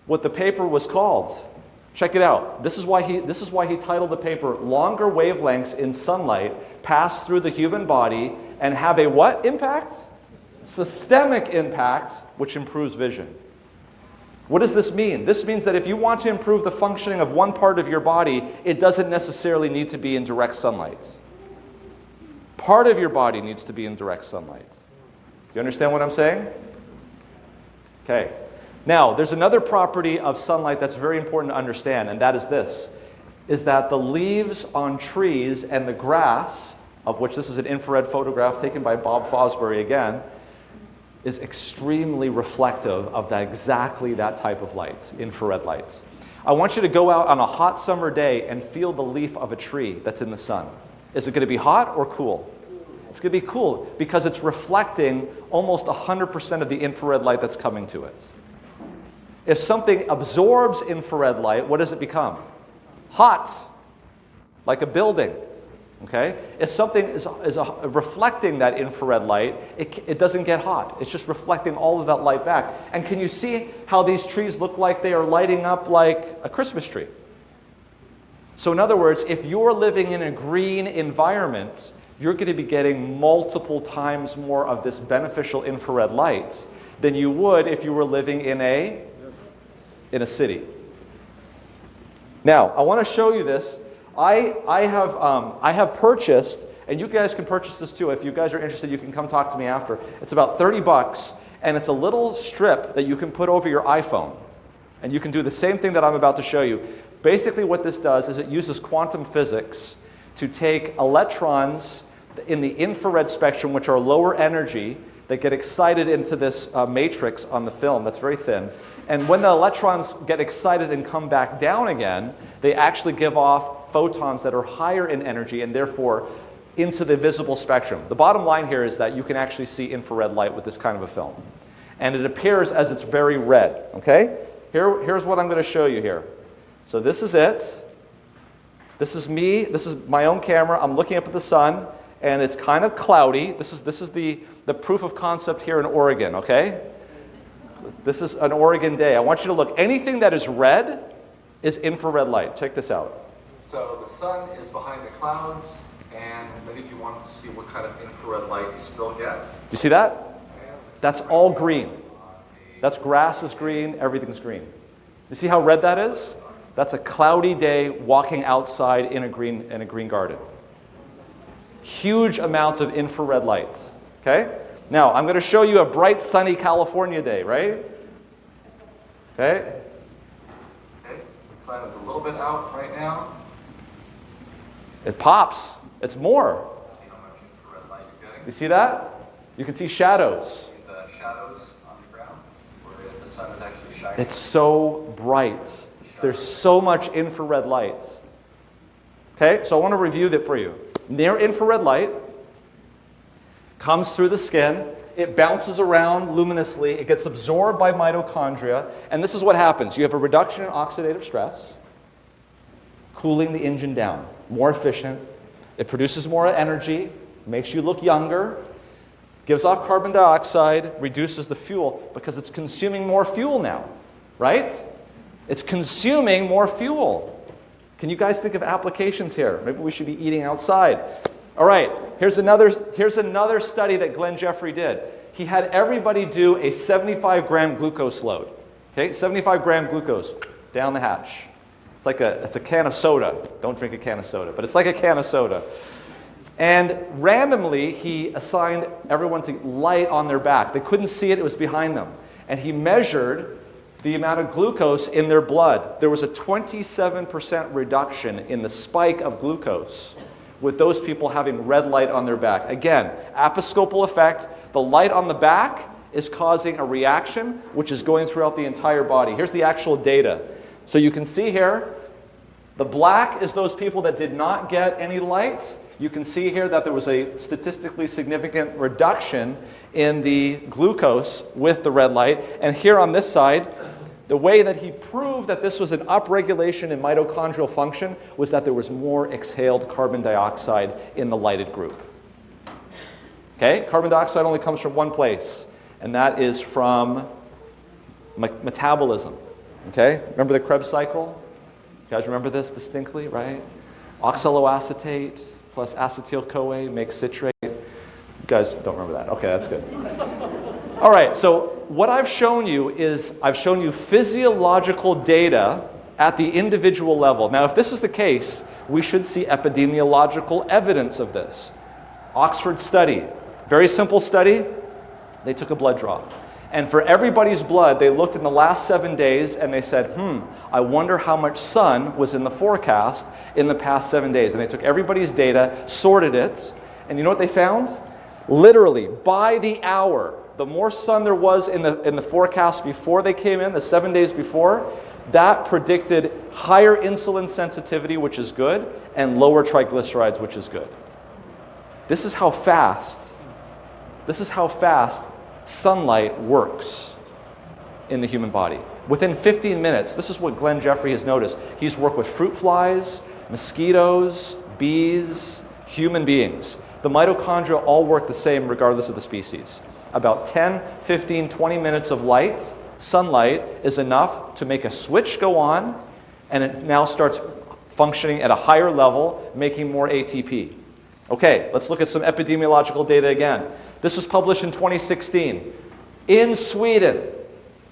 what the paper was called. Check it out. This is why he titled the paper, Longer Wavelengths in Sunlight Pass Through the Human Body and Have a what impact? Systemic impact, which improves vision. What does this mean? This means that if you want to improve the functioning of one part of your body, it doesn't necessarily need to be in direct sunlight. Part of your body needs to be in direct sunlight. Do you understand what I'm saying? Okay. Now, there's another property of sunlight that's very important to understand, and that is this, is that the leaves on trees and the grass, of which this is an infrared photograph taken by Bob Fosbury again, is extremely reflective of exactly that type of light, infrared light. I want you to go out on a hot summer day and feel the leaf of a tree that's in the sun. Is it going to be hot or cool? It's going to be cool because it's reflecting almost 100% of the infrared light that's coming to it. If something absorbs infrared light, what does it become? Hot, like a building. Okay? If something is reflecting that infrared light, it doesn't get hot. It's just reflecting all of that light back. And can you see how these trees look like they are lighting up like a Christmas tree? So in other words, if you're living in a green environment, you're going to be getting multiple times more of this beneficial infrared light than you would if you were living in a city. Now, I want to show you this. I have purchased, and you guys can purchase this too. If you guys are interested, you can come talk to me after. It's about $30, and it's a little strip that you can put over your iPhone. And you can do the same thing that I'm about to show you. Basically what this does is it uses quantum physics to take electrons in the infrared spectrum, which are lower energy, that get excited into this matrix on the film that's very thin. And when the electrons get excited and come back down again, they actually give off photons that are higher in energy and therefore into the visible spectrum. The bottom line here is that you can actually see infrared light with this kind of a film. And it appears as it's very red, okay? Here's what I'm going to show you here. So this is it. This is me. This is my own camera. I'm looking up at the sun, and it's kind of cloudy. This is the proof of concept here in Oregon, okay? This is an Oregon day. I want you to look. Anything that is red is infrared light. Check this out. So the sun is behind the clouds, and maybe if you wanted to see what kind of infrared light you still get. Do you see that? That's all green. That's grass is green, everything's green. Do you see how red that is? That's a cloudy day walking outside in a green garden. Huge amounts of infrared light, okay? Now, I'm going to show you a bright, sunny California day, right? Okay? Okay, the sun is a little bit out right now. It pops. It's more. See how much infrared light you're getting? You see that? You can see shadows. See the shadows on the ground where the sun is actually shining. It's so bright. There's so much infrared light. Okay, so I want to review that for you. Near infrared light comes through the skin, it bounces around luminously, it gets absorbed by mitochondria, and this is what happens. You have a reduction in oxidative stress, cooling the engine down, more efficient, it produces more energy, makes you look younger, gives off carbon dioxide, reduces the fuel, because it's consuming more fuel now, right? It's consuming more fuel. Can you guys think of applications here? Maybe we should be eating outside. All right, here's another study that Glenn Jeffrey did. He had everybody do a 75-gram glucose load. Okay, 75-gram glucose down the hatch. It's a can of soda. Don't drink a can of soda, but it's like a can of soda. And randomly, he assigned everyone to light on their back. They couldn't see it, it was behind them. And he measured the amount of glucose in their blood. There was a 27% reduction in the spike of glucose with those people having red light on their back. Again, aposcopic effect. The light on the back is causing a reaction which is going throughout the entire body. Here's the actual data. So you can see here, the black is those people that did not get any light. You can see here that there was a statistically significant reduction in the glucose with the red light. And here on this side, The way that he proved that this was an upregulation in mitochondrial function was that there was more exhaled carbon dioxide in the lighted group. Okay, carbon dioxide only comes from one place, and that is from metabolism. Okay, remember the Krebs cycle? You guys remember this distinctly, right? Oxaloacetate plus acetyl-CoA makes citrate. You guys don't remember that. Okay, that's good. All right, so what I've shown you is I've shown you physiological data at the individual level. Now, if this is the case, we should see epidemiological evidence of this. Oxford study, very simple study. They took a blood draw. And for everybody's blood, they looked in the last 7 days and they said, I wonder how much sun was in the forecast in the past 7 days. And they took everybody's data, sorted it, and you know what they found? Literally, by the hour, the more sun there was in the forecast before they came in, the 7 days before, that predicted higher insulin sensitivity, which is good, and lower triglycerides, which is good. This is how fast sunlight works in the human body. Within 15 minutes, this is what Glenn Jeffrey has noticed. He's worked with fruit flies, mosquitoes, bees, human beings. The mitochondria all work the same regardless of the species. About 10, 15, 20 minutes of light, sunlight, is enough to make a switch go on, and it now starts functioning at a higher level, making more ATP. Okay, let's look at some epidemiological data again. This was published in 2016 in Sweden.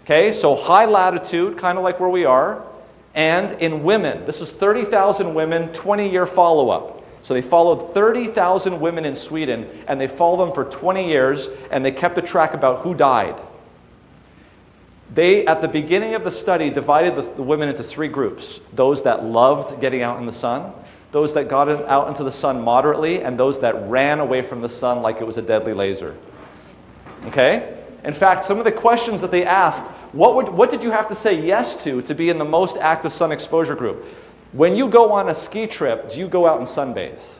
Okay, so high latitude, kind of like where we are, and in women. This is 30,000 women, 20-year follow-up. So they followed 30,000 women in Sweden, and they followed them for 20 years, and they kept a track about who died. They, at the beginning of the study, divided the women into 3 groups. Those that loved getting out in the sun, those that got out into the sun moderately, and those that ran away from the sun like it was a deadly laser. Okay? In fact, some of the questions that they asked, what did you have to say yes to be in the most active sun exposure group? When you go on a ski trip, do you go out and sunbathe?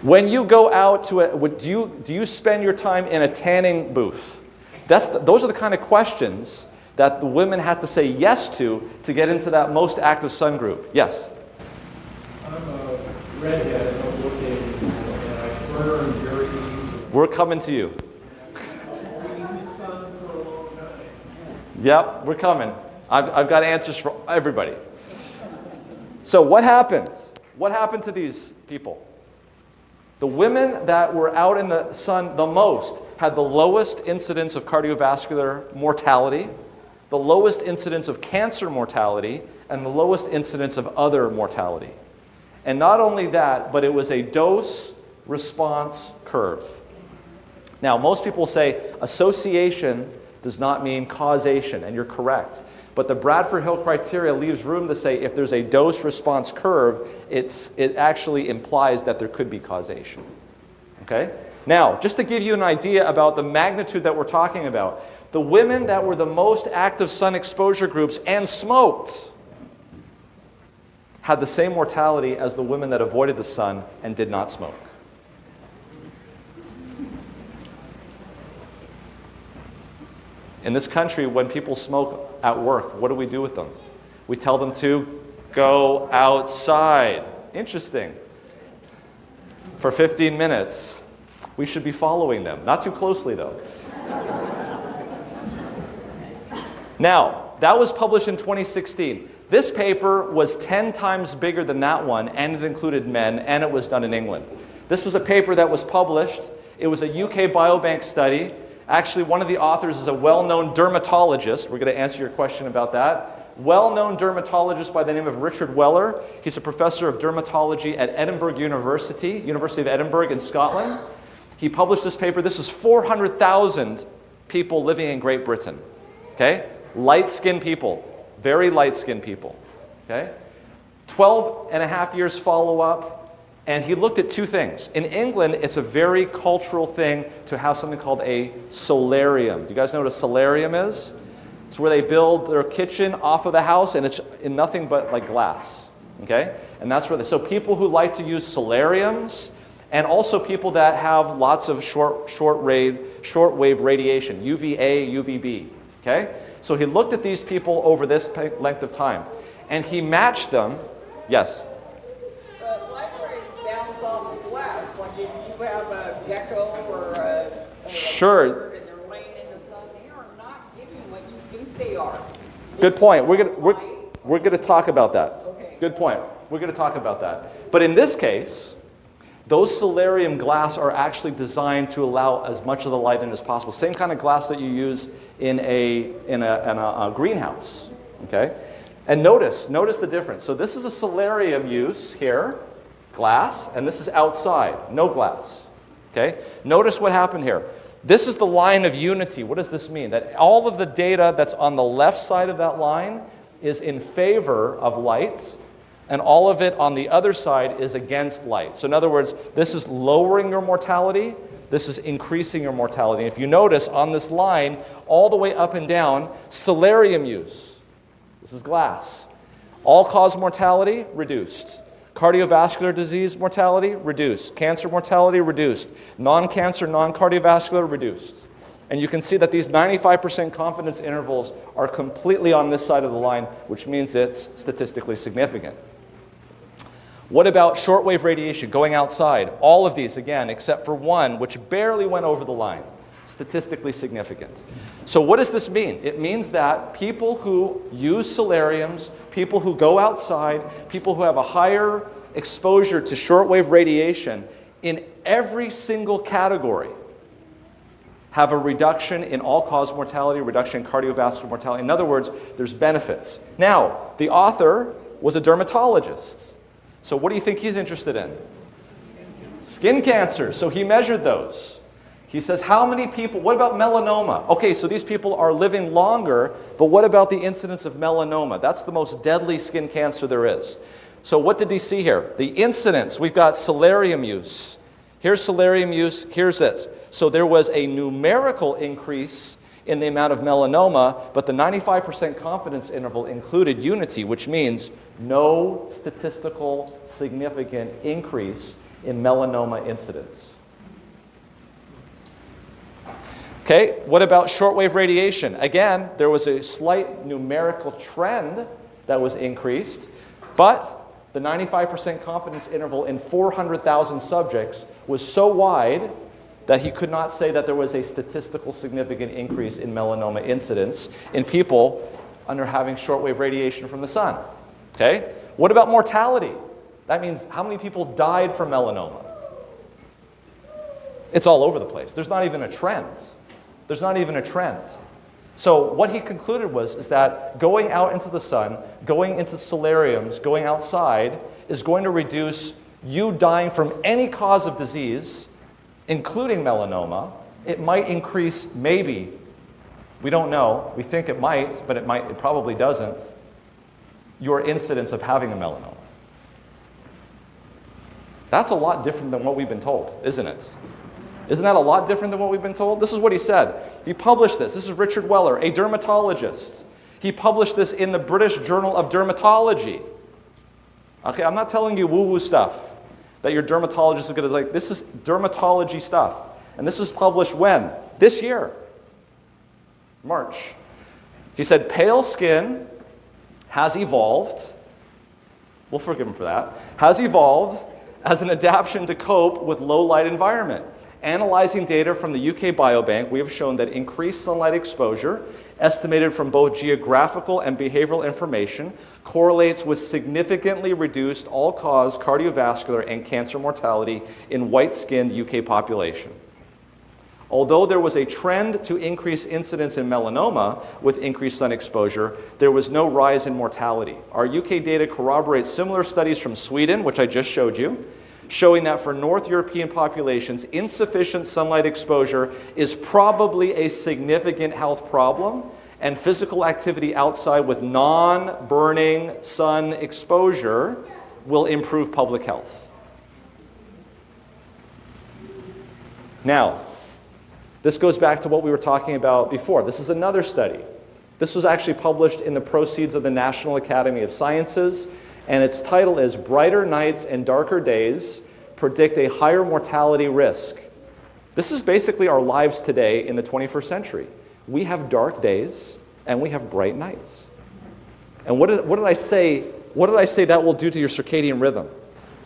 When you go out to do you spend your time in a tanning booth? Those are the kind of questions that the women had to say yes to get into that most active sun group. Yes? I'm a redhead, I'm looking, and I burn very easily. We're coming to you. I've been in the sun for a long time. Yep, we're coming. I've got answers for everybody. So what happened? What happened to these people? The women that were out in the sun the most had the lowest incidence of cardiovascular mortality, the lowest incidence of cancer mortality, and the lowest incidence of other mortality. And not only that, but it was a dose-response curve. Now, most people say association does not mean causation, and you're correct. But the Bradford-Hill criteria leaves room to say if there's a dose-response curve, it actually implies that there could be causation. Okay? Now, just to give you an idea about the magnitude that we're talking about, the women that were the most active sun exposure groups and smoked had the same mortality as the women that avoided the sun and did not smoke. In this country, when people smoke at work, what do we do with them? We tell them to go outside. Interesting. For 15 minutes. We should be following them. Not too closely, though. Now, that was published in 2016. This paper was 10 times bigger than that one, and it included men, and it was done in England. This was a paper that was published. It was a UK biobank study. Actually, one of the authors is a well-known dermatologist. We're going to answer your question about that. Well-known dermatologist by the name of Richard Weller. He's a professor of dermatology at Edinburgh University, University of Edinburgh in Scotland. He published this paper. This is 400,000 people living in Great Britain. Okay? Light-skinned people. Very light-skinned people. Okay? 12 and a half years follow-up. And he looked at 2 things. In England, it's a very cultural thing to have something called a solarium. Do you guys know what a solarium is? It's where they build their kitchen off of the house, and it's in nothing but like glass. Okay? And that's where so people who like to use solariums, and also people that have lots of short wave radiation, UVA, UVB. Okay? So he looked at these people over this length of time, and he matched them. Yes? But library bounce off of glass. Like if you have a gecko or a Sure. bird and they're laying in the sun, they are not giving what you think they are. Good point. We're gonna talk about that. Okay. Good point. We're gonna talk about that. But in this case, those solarium glass are actually designed to allow as much of the light in as possible. Same kind of glass that you use in a greenhouse. Okay? And notice the difference. So this is a solarium use here, glass, and this is outside, no glass. Okay? Notice what happened here. This is the line of unity. What does this mean? That all of the data that's on the left side of that line is in favor of light, and all of it on the other side is against light. So in other words, this is lowering your mortality, this is increasing your mortality. If you notice on this line, all the way up and down, solarium use. This is glass. All-cause mortality, reduced. Cardiovascular disease mortality, reduced. Cancer mortality, reduced. Non-cancer, non-cardiovascular, reduced. And you can see that these 95% confidence intervals are completely on this side of the line, which means it's statistically significant. What about shortwave radiation going outside? All of these, again, except for one, which barely went over the line. Statistically significant. So what does this mean? It means that people who use solariums, people who go outside, people who have a higher exposure to shortwave radiation in every single category have a reduction in all-cause mortality, reduction in cardiovascular mortality. In other words, there's benefits. Now, the author was a dermatologist. So what do you think he's interested in? Skin cancer. So he measured those. He says, how many people, what about melanoma? Okay, so these people are living longer, but what about the incidence of melanoma? That's the most deadly skin cancer there is. So what did he see here? The incidence, we've got solarium use. Here's solarium use, here's this. So there was a numerical increase in the amount of melanoma, but the 95% confidence interval included unity, which means no statistical significant increase in melanoma incidence. Okay, what about shortwave radiation? Again, there was a slight numerical trend that was increased, but the 95% confidence interval in 400,000 subjects was so wide that he could not say that there was a statistical significant increase in melanoma incidence in people under having shortwave radiation from the sun. Okay? What about mortality? That means how many people died from melanoma? It's all over the place. There's not even a trend. There's not even a trend. So what he concluded is that going out into the sun, going into solariums, going outside is going to reduce you dying from any cause of disease, including melanoma. It might increase, maybe, we don't know, we think it might, but it probably doesn't, your incidence of having a melanoma. That's a lot different than what we've been told, isn't it? Isn't that a lot different than what we've been told? This is what he said. He published this. This is Richard Weller, a dermatologist. He published this in the British Journal of Dermatology. Okay, I'm not telling you woo-woo stuff that your dermatologist is going to like. This is dermatology stuff. And this was published when? This year. March. He said, pale skin has evolved, we'll forgive him for that, has evolved as an adaptation to cope with low light environment. Analyzing data from the UK Biobank, we have shown that increased sunlight exposure, estimated from both geographical and behavioral information, correlates with significantly reduced all-cause cardiovascular and cancer mortality in white-skinned UK population. Although there was a trend to increase incidence in melanoma with increased sun exposure, there was no rise in mortality. Our UK data corroborates similar studies from Sweden, which I just showed you, showing that for North European populations, insufficient sunlight exposure is probably a significant health problem, and physical activity outside with non-burning sun exposure will improve public health. Now, this goes back to what we were talking about before. This is another study. This was actually published in the Proceeds of the National Academy of Sciences, and its title is Brighter Nights and Darker Days Predict a Higher Mortality Risk. This is basically our lives today in the 21st century. We have dark days and we have bright nights. And what did I say? What did I say that will do to your circadian rhythm?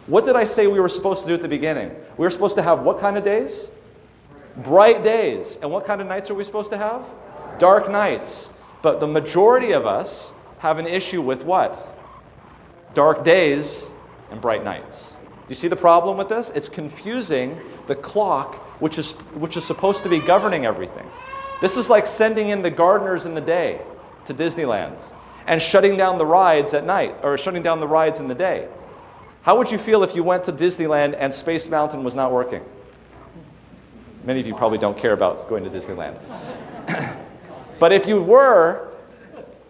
What did I say we were supposed to do at the beginning? We were supposed to have what kind of days? Bright days. And what kind of nights are we supposed to have? Dark nights. But the majority of us have an issue with what? Dark days and bright nights. Do you see the problem with this? It's confusing the clock, which is supposed to be governing everything. This is like sending in the gardeners in the day to Disneyland and shutting down the rides at night, or shutting down the rides in the day. How would you feel if you went to Disneyland and Space Mountain was not working? Many of you probably don't care about going to Disneyland. But if you were,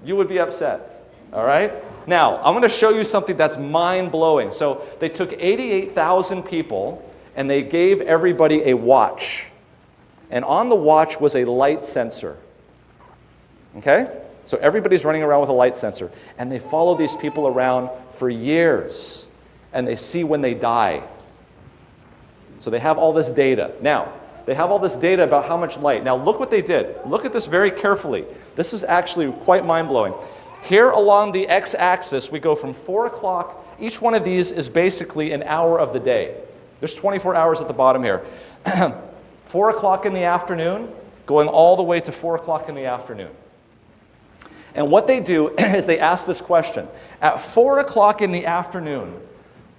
you would be upset, all right? Now, I'm going to show you something that's mind-blowing. So they took 88,000 people, and they gave everybody a watch. And on the watch was a light sensor. Okay? So everybody's running around with a light sensor. And they follow these people around for years. And they see when they die. So they have all this data. Now, they have all this data about how much light. Now, look what they did. Look at this very carefully. This is actually quite mind-blowing. Here along the x-axis, we go from 4 o'clock. Each one of these is basically an hour of the day. There's 24 hours at the bottom here. 4 o'clock in the afternoon, going all the way to 4 o'clock in the afternoon. And what they do is they ask this question. At 4 o'clock in the afternoon,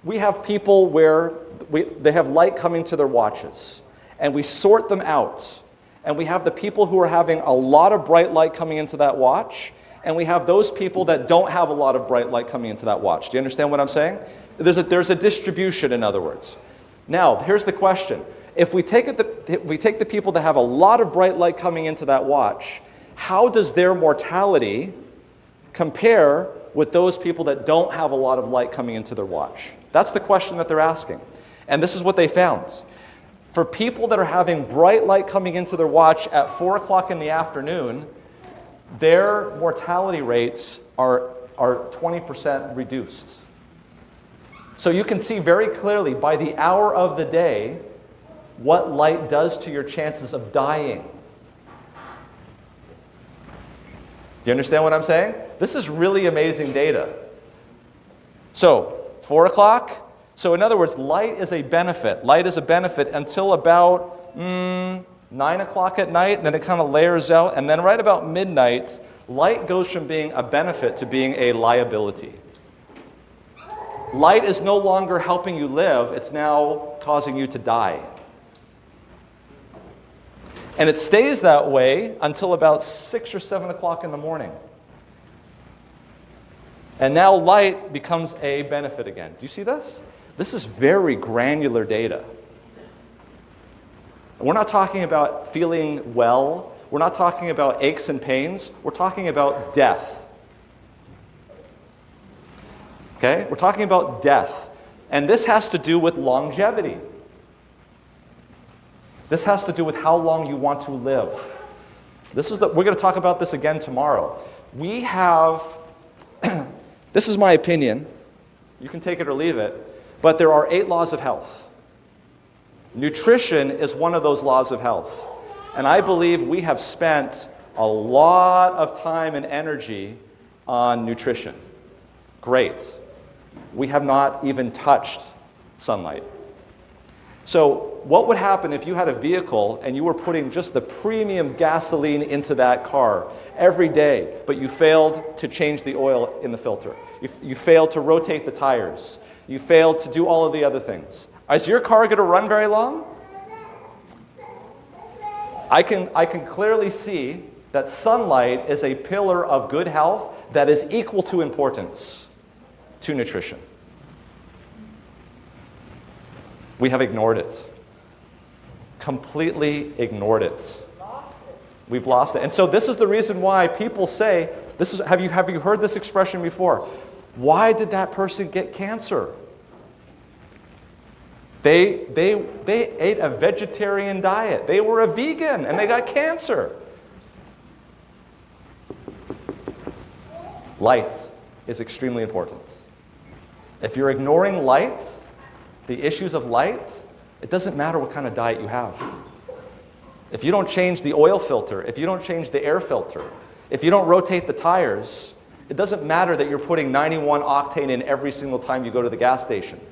we have people where they have light coming to their watches. And we sort them out. And we have the people who are having a lot of bright light coming into that watch. And we have those people that don't have a lot of bright light coming into that watch. Do you understand what I'm saying? There's a distribution, in other words. Now, here's the question. If we take the people that have a lot of bright light coming into that watch, how does their mortality compare with those people that don't have a lot of light coming into their watch? That's the question that they're asking. And this is what they found. For people that are having bright light coming into their watch at 4 o'clock in the afternoon, their mortality rates are 20% reduced. So you can see very clearly by the hour of the day what light does to your chances of dying. Do you understand what I'm saying? This is really amazing data. So, 4 o'clock. So in other words, light is a benefit. Light is a benefit until about 9 o'clock at night, and then it kind of layers out. And then right about midnight, light goes from being a benefit to being a liability. Light is no longer helping you live. It's now causing you to die. And it stays that way until about 6 or 7 o'clock in the morning. And now light becomes a benefit again. Do you see this? This is very granular data. We're not talking about feeling well. We're not talking about aches and pains. We're talking about death. Okay? We're talking about death. And this has to do with longevity. This has to do with how long you want to live. We're going to talk about this again tomorrow. We have, this is my opinion. You can take it or leave it. But there are 8 laws of health. Nutrition is one of those laws of health. And I believe we have spent a lot of time and energy on nutrition. Great. We have not even touched sunlight. So what would happen if you had a vehicle and you were putting just the premium gasoline into that car every day, but you failed to change the oil in the filter? You failed to rotate the tires. You failed to do all of the other things. Is your car going to run very long? I can clearly see that sunlight is a pillar of good health that is equal to importance to nutrition. We have ignored it. Completely ignored it. We've lost it. And so this is the reason why people say, have you heard this expression before? Why did that person get cancer? They ate a vegetarian diet. They were a vegan and they got cancer. Light is extremely important. If you're ignoring light, the issues of light, it doesn't matter what kind of diet you have. If you don't change the oil filter, if you don't change the air filter, If you don't rotate the tires, it doesn't matter that you're putting 91 octane in every single time you go to the gas station. Do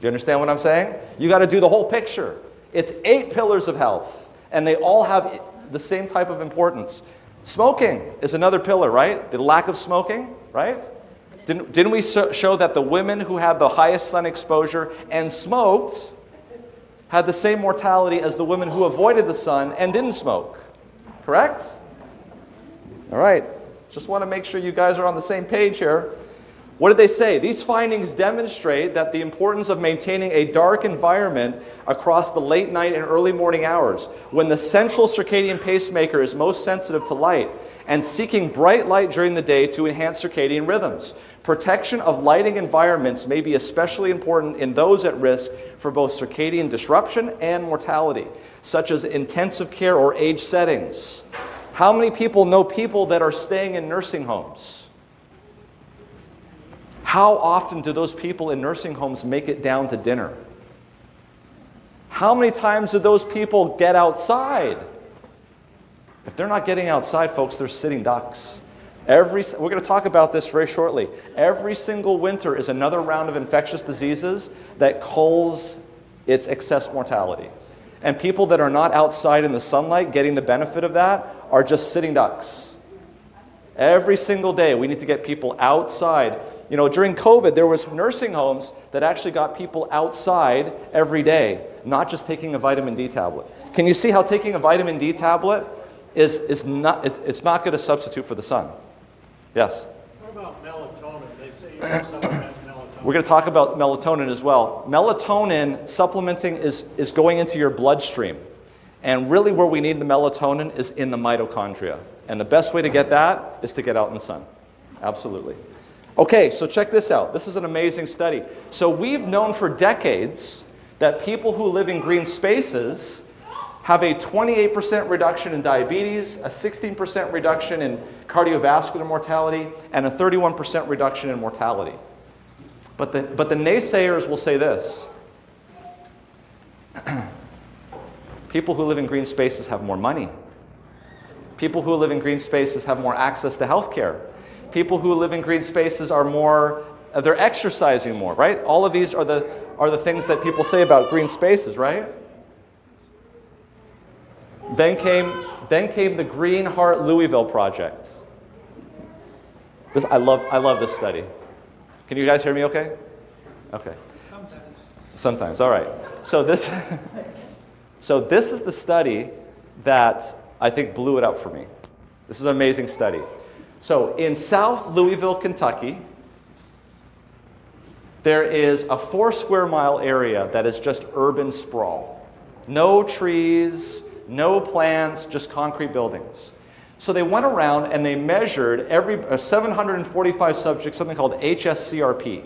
you understand what I'm saying? You got to do the whole picture. It's 8 pillars of health, and they all have the same type of importance. Smoking is another pillar, right? The lack of smoking, right? Didn't we show that the women who had the highest sun exposure and smoked had the same mortality as the women who avoided the sun and didn't smoke? Correct? All right. Just want to make sure you guys are on the same page here. What did they say? These findings demonstrate that the importance of maintaining a dark environment across the late night and early morning hours, when the central circadian pacemaker is most sensitive to light, and seeking bright light during the day to enhance circadian rhythms. Protection of lighting environments may be especially important in those at risk for both circadian disruption and mortality, such as intensive care or age settings. How many people know people that are staying in nursing homes? How often do those people in nursing homes make it down to dinner? How many times do those people get outside? If they're not getting outside, folks, they're sitting ducks. We're going to talk about this very shortly. Every single winter is another round of infectious diseases that culls its excess mortality. And people that are not outside in the sunlight getting the benefit of that are just sitting ducks. Every single day, we need to get people outside. You know, during COVID, there was nursing homes that actually got people outside every day, not just taking a vitamin D tablet. Can you see how taking a vitamin D tablet is not going to substitute for the sun? Yes? What about melatonin? They say you can supplement melatonin. We're going to talk about melatonin as well. Melatonin supplementing is going into your bloodstream. And really where we need the melatonin is in the mitochondria. And the best way to get that is to get out in the sun. Absolutely. Okay, so check this out. This is an amazing study. So we've known for decades that people who live in green spaces have a 28% reduction in diabetes, a 16% reduction in cardiovascular mortality, and a 31% reduction in mortality. But the naysayers will say this. People who live in green spaces have more money. People who live in green spaces have more access to health care. People who live in green spaces are more, they're exercising more, right? All of these are the things that people say about green spaces, right? Then came the Green Heart Louisville Project. I love this study. Can you guys hear me okay? Okay. Sometimes, all right. So this is the study that I think blew it up for me. This is an amazing study. So in South Louisville, Kentucky, there is a 4 square mile area that is just urban sprawl. No trees, no plants, just concrete buildings. So they went around and they measured 745 subjects, something called HSCRP.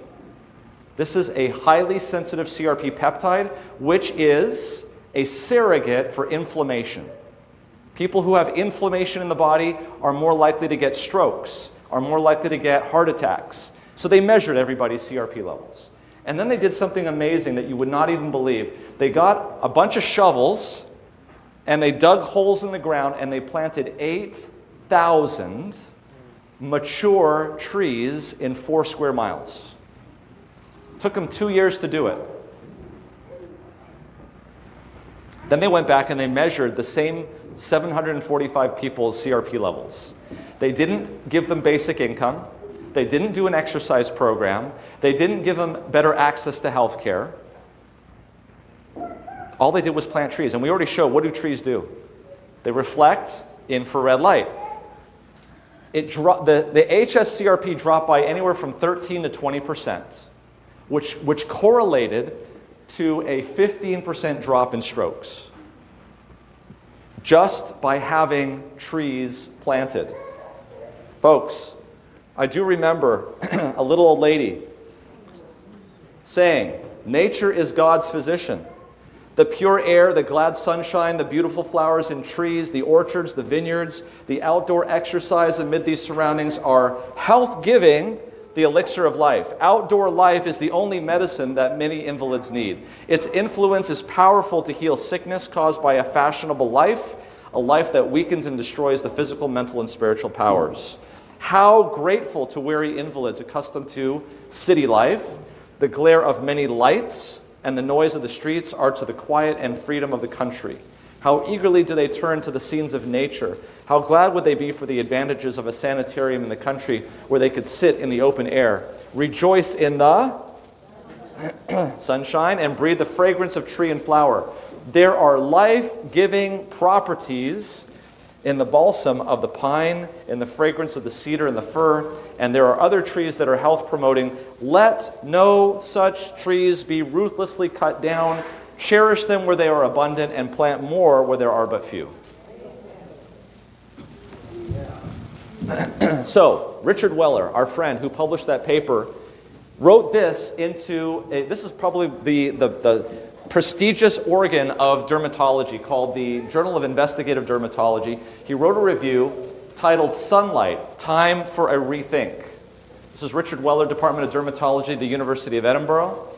This is a highly sensitive CRP peptide, which is a surrogate for inflammation. People who have inflammation in the body are more likely to get strokes, are more likely to get heart attacks. So they measured everybody's CRP levels. And then they did something amazing that you would not even believe. They got a bunch of shovels and they dug holes in the ground and they planted 8,000 mature trees in 4 square miles. It took them 2 years to do it. Then they went back and they measured the same 745 people's CRP levels. They didn't give them basic income. They didn't do an exercise program. They didn't give them better access to health care. All they did was plant trees. And we already showed, what do trees do? They reflect infrared light. The HSCRP dropped by anywhere from 13 to 20%, which correlated to a 15% drop in strokes, just by having trees planted. Folks, I do remember a little old lady saying, nature is God's physician. The pure air, the glad sunshine, the beautiful flowers and trees, the orchards, the vineyards, the outdoor exercise amid these surroundings are health-giving, the elixir of life. Outdoor life is the only medicine that many invalids need. Its influence is powerful to heal sickness caused by a fashionable life, a life that weakens and destroys the physical, mental, and spiritual powers. How grateful to weary invalids accustomed to city life, the glare of many lights, and the noise of the streets are to the quiet and freedom of the country. How eagerly do they turn to the scenes of nature. How glad would they be for the advantages of a sanitarium in the country where they could sit in the open air, rejoice in the sunshine, and breathe the fragrance of tree and flower. There are life-giving properties in the balsam of the pine, in the fragrance of the cedar and the fir, and there are other trees that are health-promoting. Let no such trees be ruthlessly cut down. Cherish them where they are abundant, and plant more where there are but few. So, Richard Weller, our friend who published that paper, wrote this into, this is probably the prestigious organ of dermatology called the Journal of Investigative Dermatology. He wrote a review titled Sunlight, Time for a Rethink. This is Richard Weller, Department of Dermatology, the University of Edinburgh.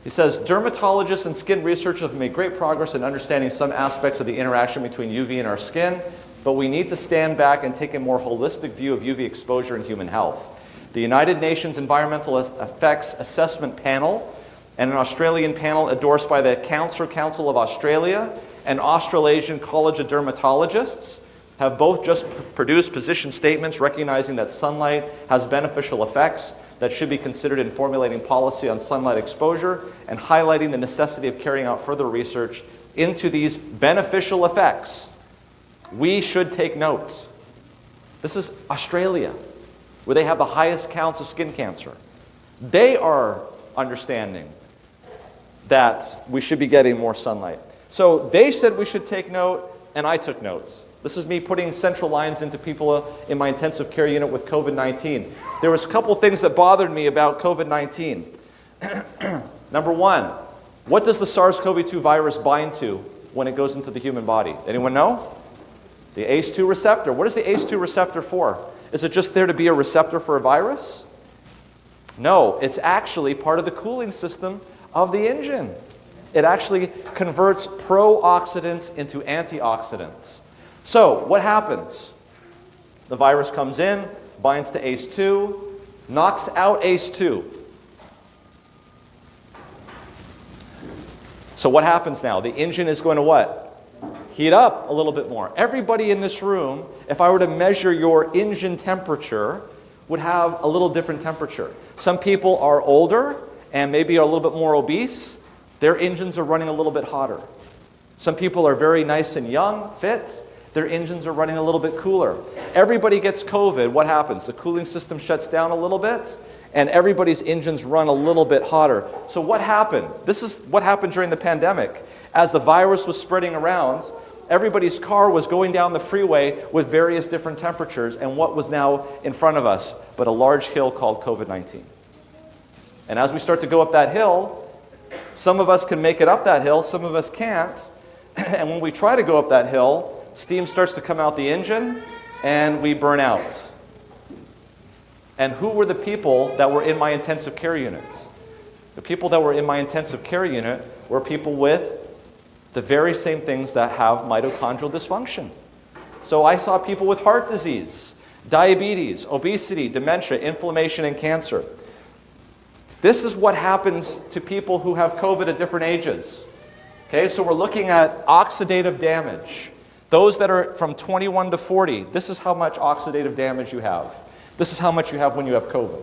He says, dermatologists and skin researchers have made great progress in understanding some aspects of the interaction between UV and our skin, but we need to stand back and take a more holistic view of UV exposure in human health. The United Nations Environmental Effects Assessment Panel and an Australian panel endorsed by the Cancer Council of Australia and Australasian College of Dermatologists have both just produced position statements recognizing that sunlight has beneficial effects that should be considered in formulating policy on sunlight exposure and highlighting the necessity of carrying out further research into these beneficial effects. We should take note. This is Australia, where they have the highest counts of skin cancer. They are understanding that we should be getting more sunlight. So they said we should take note, and I took notes. This is me putting central lines into people in my intensive care unit with COVID-19. There was a couple things that bothered me about COVID-19. Number one, what does the SARS-CoV-2 virus bind to when it goes into the human body? Anyone know? The ACE2 receptor. What is the ACE2 receptor for? Is it just there to be a receptor for a virus? No, it's actually part of the cooling system of the engine. It actually converts pro-oxidants into antioxidants. So, what happens? The virus comes in, binds to ACE2, knocks out ACE2. So what happens now? The engine is going to what? Heat up a little bit more. Everybody in this room, if I were to measure your engine temperature, would have a little different temperature. Some people are older and maybe are a little bit more obese. Their engines are running a little bit hotter. Some people are very nice and young, fit. Their engines are running a little bit cooler. Everybody gets COVID. What happens? The cooling system shuts down a little bit, and everybody's engines run a little bit hotter. So what happened? This is what happened during the pandemic. As the virus was spreading around, everybody's car was going down the freeway with various different temperatures, and what was now in front of us but a large hill called COVID-19. And as we start to go up that hill, some of us can make it up that hill, some of us can't. And when we try to go up that hill, steam starts to come out the engine, and we burn out. And who were the people that were in my intensive care unit? The people that were in my intensive care unit were people with the very same things that have mitochondrial dysfunction. So I saw people with heart disease, diabetes, obesity, dementia, inflammation, and cancer. This is what happens to people who have COVID at different ages. Okay, so we're looking at oxidative damage. Those that are from 21 to 40, this is how much oxidative damage you have. This is how much you have when you have COVID.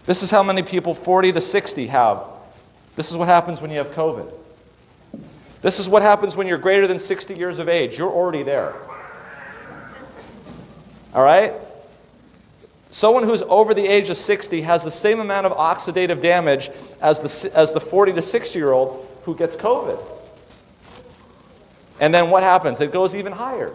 This is how many people 40 to 60 have. This is what happens when you have COVID. This is what happens when you're greater than 60 years of age. You're already there. All right? Someone who's over the age of 60 has the same amount of oxidative damage as the 40 to 60-year-old who gets COVID. And then what happens? It goes even higher.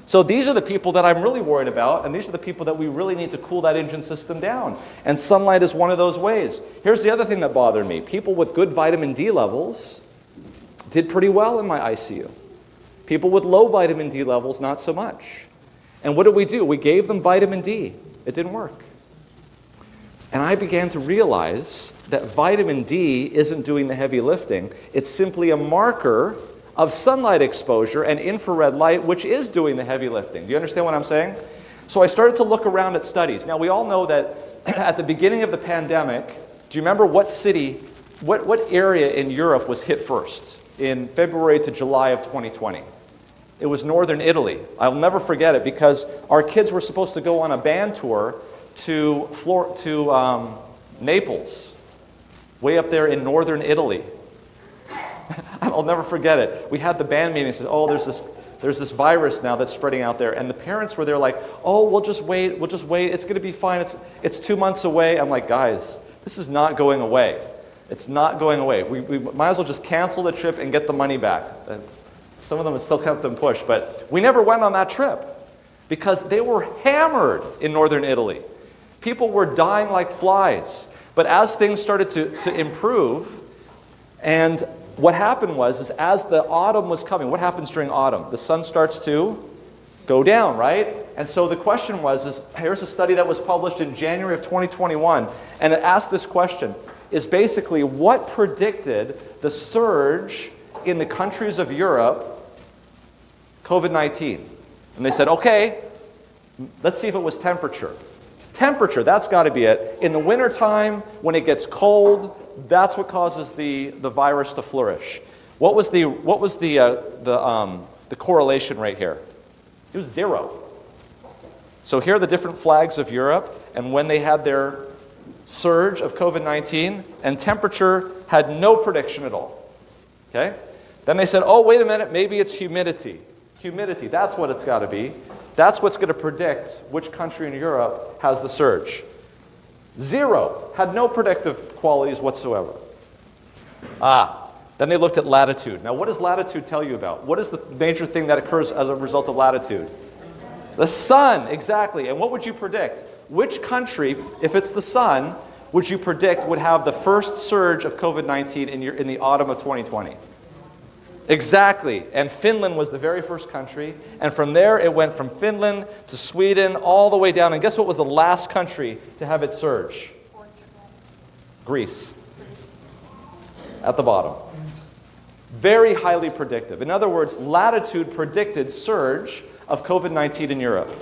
So these are the people that I'm really worried about, and these are the people that we really need to cool that engine system down. And sunlight is one of those ways. Here's the other thing that bothered me. People with good vitamin D levels did pretty well in my ICU. People with low vitamin D levels, not so much. And what did we do? We gave them vitamin D. It didn't work. And I began to realize that vitamin D isn't doing the heavy lifting. It's simply a marker of sunlight exposure and infrared light, which is doing the heavy lifting. Do you understand what I'm saying? So I started to look around at studies. Now, we all know that at the beginning of the pandemic, do you remember what city, what area in Europe was hit first in February to July of 2020? It was northern Italy. I'll never forget it because our kids were supposed to go on a band tour to Naples, way up there in northern Italy. I'll never forget it. We had the band meeting and said, oh, there's this virus now that's spreading out there. And the parents were there like, oh, we'll just wait, it's going to be fine, it's 2 months away. I'm like, guys, this is not going away. It's not going away. We might as well just cancel the trip and get the money back. Some of them had still kept them pushed, but we never went on that trip because they were hammered in northern Italy. People were dying like flies. But as things started to improve, and what happened was as the autumn was coming, what happens during autumn? The sun starts to go down, right? And so the question was, here's a study that was published in January of 2021, and it asked this question, is basically what predicted the surge in the countries of Europe, COVID-19? And they said, okay, let's see if it was temperature. Temperature, that's got to be it. In the wintertime, when it gets cold, that's what causes the virus to flourish. What was the correlation right here? It was 0. So here are the different flags of Europe, and when they had their surge of COVID-19, and temperature had no prediction at all. Okay? Then they said, oh, wait a minute, maybe it's humidity. Humidity, that's what it's got to be. That's what's going to predict which country in Europe has the surge. 0, had no predictive qualities whatsoever. Then they looked at latitude. Now, what does latitude tell you about? What is the major thing that occurs as a result of latitude? The sun, exactly. And what would you predict? Which country, if it's the sun, would you predict would have the first surge of COVID-19 in the autumn of 2020? Exactly. And Finland was the very first country. And from there, it went from Finland to Sweden all the way down. And guess what was the last country to have its surge? Greece. At the bottom. Very highly predictive. In other words, latitude predicted surge of COVID-19 in Europe.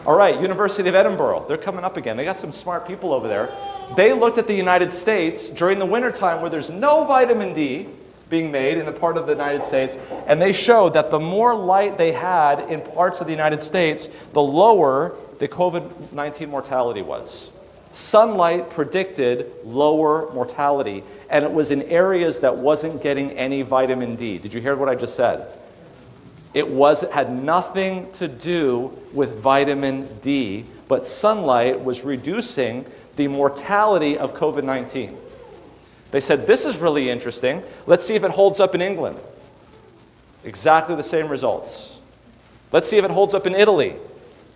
All right, University of Edinburgh. They're coming up again. They got some smart people over there. They looked at the United States during the wintertime where there's no vitamin D being made in the part of the United States, and they showed that the more light they had in parts of the United States, the lower the COVID-19 mortality was. Sunlight predicted lower mortality, and it was in areas that wasn't getting any vitamin D. Did you hear what I just said? It had nothing to do with vitamin D, but sunlight was reducing the mortality of COVID-19. They said, this is really interesting. Let's see if it holds up in England. Exactly the same results. Let's see if it holds up in Italy.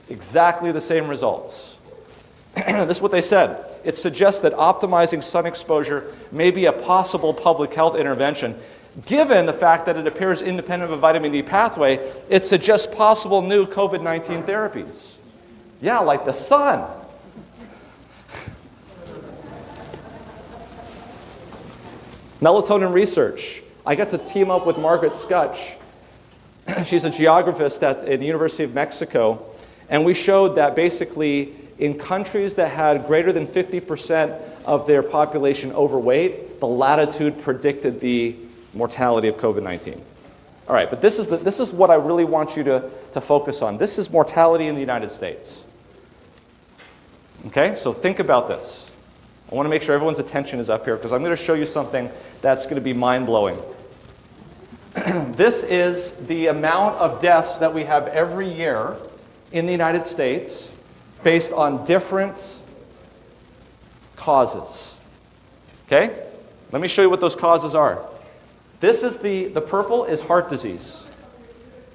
Exactly the same results. This is what they said. It suggests that optimizing sun exposure may be a possible public health intervention. Given the fact that it appears independent of a vitamin D pathway, it suggests possible new COVID-19 therapies. Yeah, like the sun. Melatonin research. I got to team up with Margaret Skutch. She's a geographist at the University of Mexico, and we showed that basically in countries that had greater than 50% of their population overweight, the latitude predicted the mortality of COVID-19. All right, but this is what I really want you to focus on. This is mortality in the United States. Okay, so think about this. I want to make sure everyone's attention is up here because I'm going to show you something that's going to be mind-blowing. This is the amount of deaths that we have every year in the United States based on different causes. Okay? Let me show you what those causes are. This is the purple is heart disease.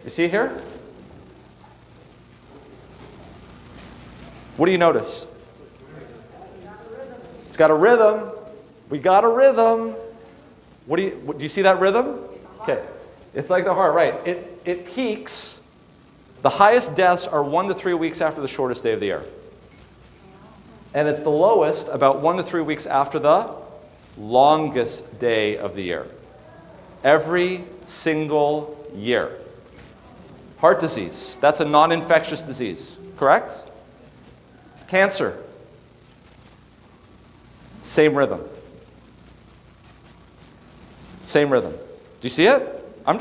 Do you see here? What do you notice? It's got a rhythm. We got a rhythm. Do you see that rhythm? Okay. It's like the heart, right. It peaks. The highest deaths are 1 to 3 weeks after the shortest day of the year. And it's the lowest about 1 to 3 weeks after the longest day of the year. Every single year. Heart disease, that's a non-infectious disease, correct? Cancer, same rhythm. Same rhythm. Do you see it? I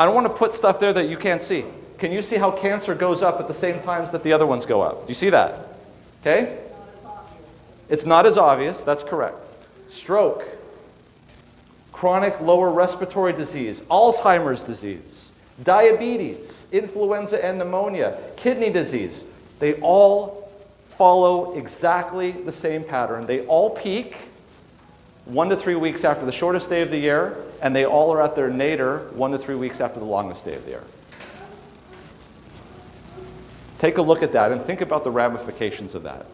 don't want to put stuff there that you can't see. Can you see how cancer goes up at the same times that the other ones go up? Do you see that? Okay? It's not as obvious, that's correct. Stroke, chronic lower respiratory disease, Alzheimer's disease, diabetes, influenza and pneumonia, kidney disease, they all follow exactly the same pattern. They all peak 1 to 3 weeks after the shortest day of the year, and they all are at their nadir 1 to 3 weeks after the longest day of the year. Take a look at that and think about the ramifications of that.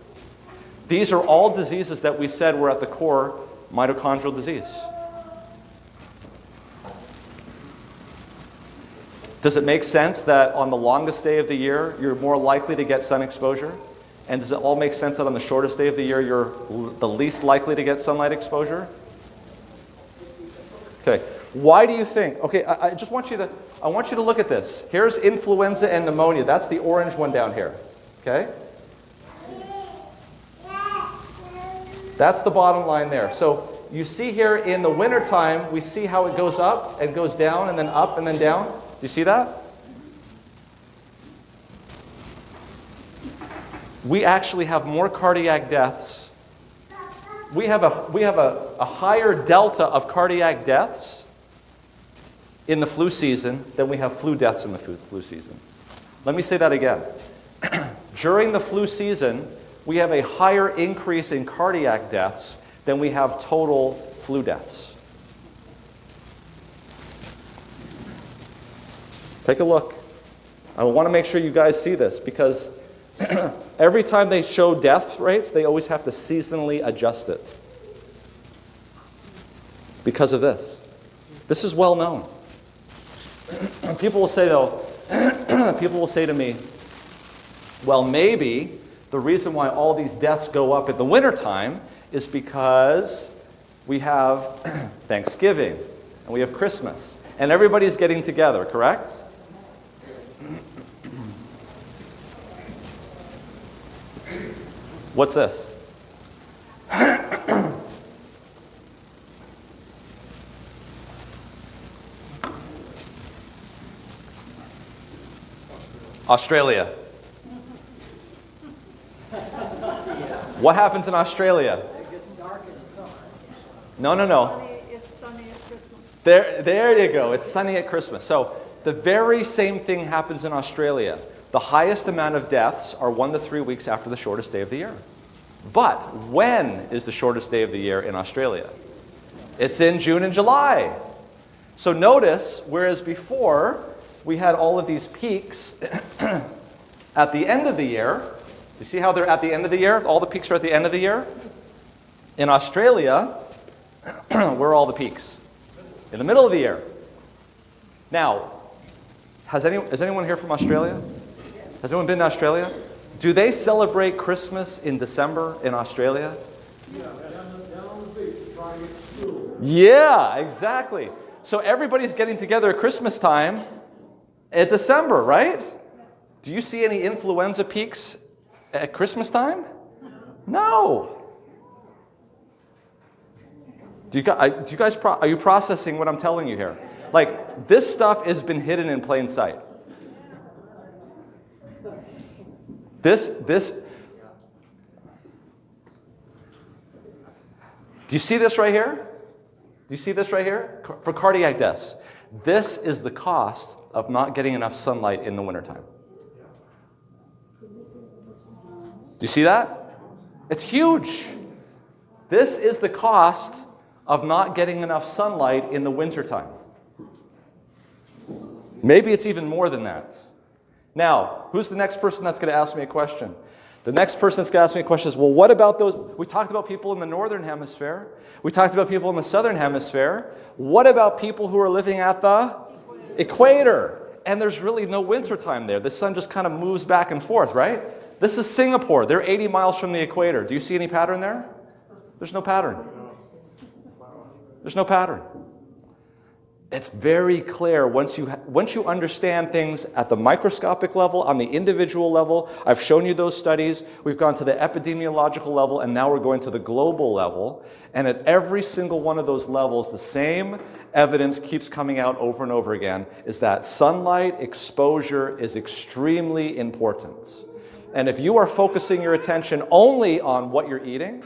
These are all diseases that we said were at the core mitochondrial disease. Does it make sense that on the longest day of the year, you're more likely to get sun exposure? And does it all make sense that on the shortest day of the year, you're the least likely to get sunlight exposure? Okay, why do you think? Okay, I just want you to look at this. Here's influenza and pneumonia. That's the orange one down here, okay? That's the bottom line there. So you see here in the wintertime, we see how it goes up and goes down and then up and then down. Do you see that? We actually have more cardiac deaths. We have a higher delta of cardiac deaths in the flu season than we have flu deaths in the flu season. Let me say that again. During the flu season, we have a higher increase in cardiac deaths than we have total flu deaths. Take a look. I want to make sure you guys see this because every time they show death rates, they always have to seasonally adjust it. Because of this. This is well known. People will say though, people will say to me, well, maybe the reason why all these deaths go up in the wintertime is because we have Thanksgiving and we have Christmas and everybody's getting together, correct? What's this? Australia. What happens in Australia? It gets dark in the summer. No. It's sunny at Christmas. There you go. It's sunny at Christmas. So the very same thing happens in Australia. The highest amount of deaths are 1 to 3 weeks after the shortest day of the year. But when is the shortest day of the year in Australia? It's in June and July. So notice, whereas before we had all of these peaks at the end of the year, you see how they're at the end of the year? All the peaks are at the end of the year? In Australia, where are all the peaks? In the middle of the year. Now, is anyone here from Australia? Has anyone been to Australia? Do they celebrate Christmas in December in Australia? Yeah, exactly. So everybody's getting together at Christmas time at December, right? Do you see any influenza peaks at Christmas time? No. Are you processing what I'm telling you here? Like, this stuff has been hidden in plain sight. This, do you see this right here? Do you see this right here? For cardiac deaths. This is the cost of not getting enough sunlight in the wintertime. Do you see that? It's huge. This is the cost of not getting enough sunlight in the wintertime. Maybe it's even more than that. Now, who's the next person that's going to ask me a question? The next person that's going to ask me a question is, well, what about those? We talked about people in the northern hemisphere. We talked about people in the southern hemisphere. What about people who are living at the equator? And there's really no winter time there. The sun just kind of moves back and forth, right? This is Singapore. They're 80 miles from the equator. Do you see any pattern there? There's no pattern. There's no pattern. It's very clear once you understand things at the microscopic level, on the individual level. I've shown you those studies. We've gone to the epidemiological level, and now we're going to the global level. And at every single one of those levels, the same evidence keeps coming out over and over again, is that sunlight exposure is extremely important. And if you are focusing your attention only on what you're eating,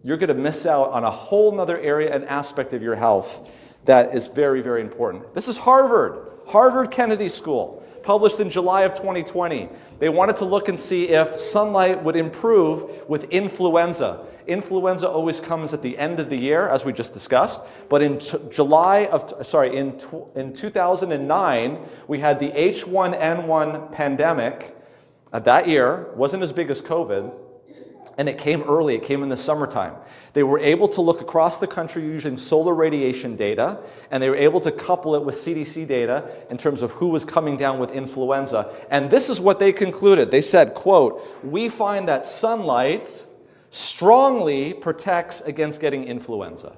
you're going to miss out on a whole nother area and aspect of your health that is very, very important. This is Harvard Kennedy School, published in July of 2020. They wanted to look and see if sunlight would improve with influenza. Influenza always comes at the end of the year, as we just discussed. But in 2009, we had the H1N1 pandemic. That year wasn't as big as COVID. And it came early, it came in the summertime. They were able to look across the country using solar radiation data, and they were able to couple it with CDC data in terms of who was coming down with influenza. And this is what they concluded. They said, quote, "We find that sunlight strongly protects against getting influenza."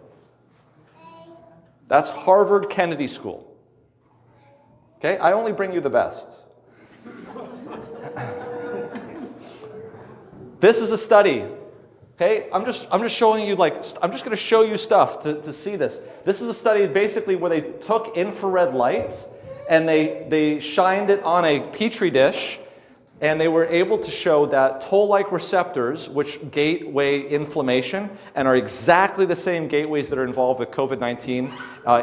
That's Harvard Kennedy School. Okay, I only bring you the best. This is a study. Okay, I'm just showing you, I'm just going to show you stuff to see this. This is a study basically where they took infrared light and they shined it on a petri dish, and they were able to show that toll-like receptors, which gateway inflammation and are exactly the same gateways that are involved with COVID-19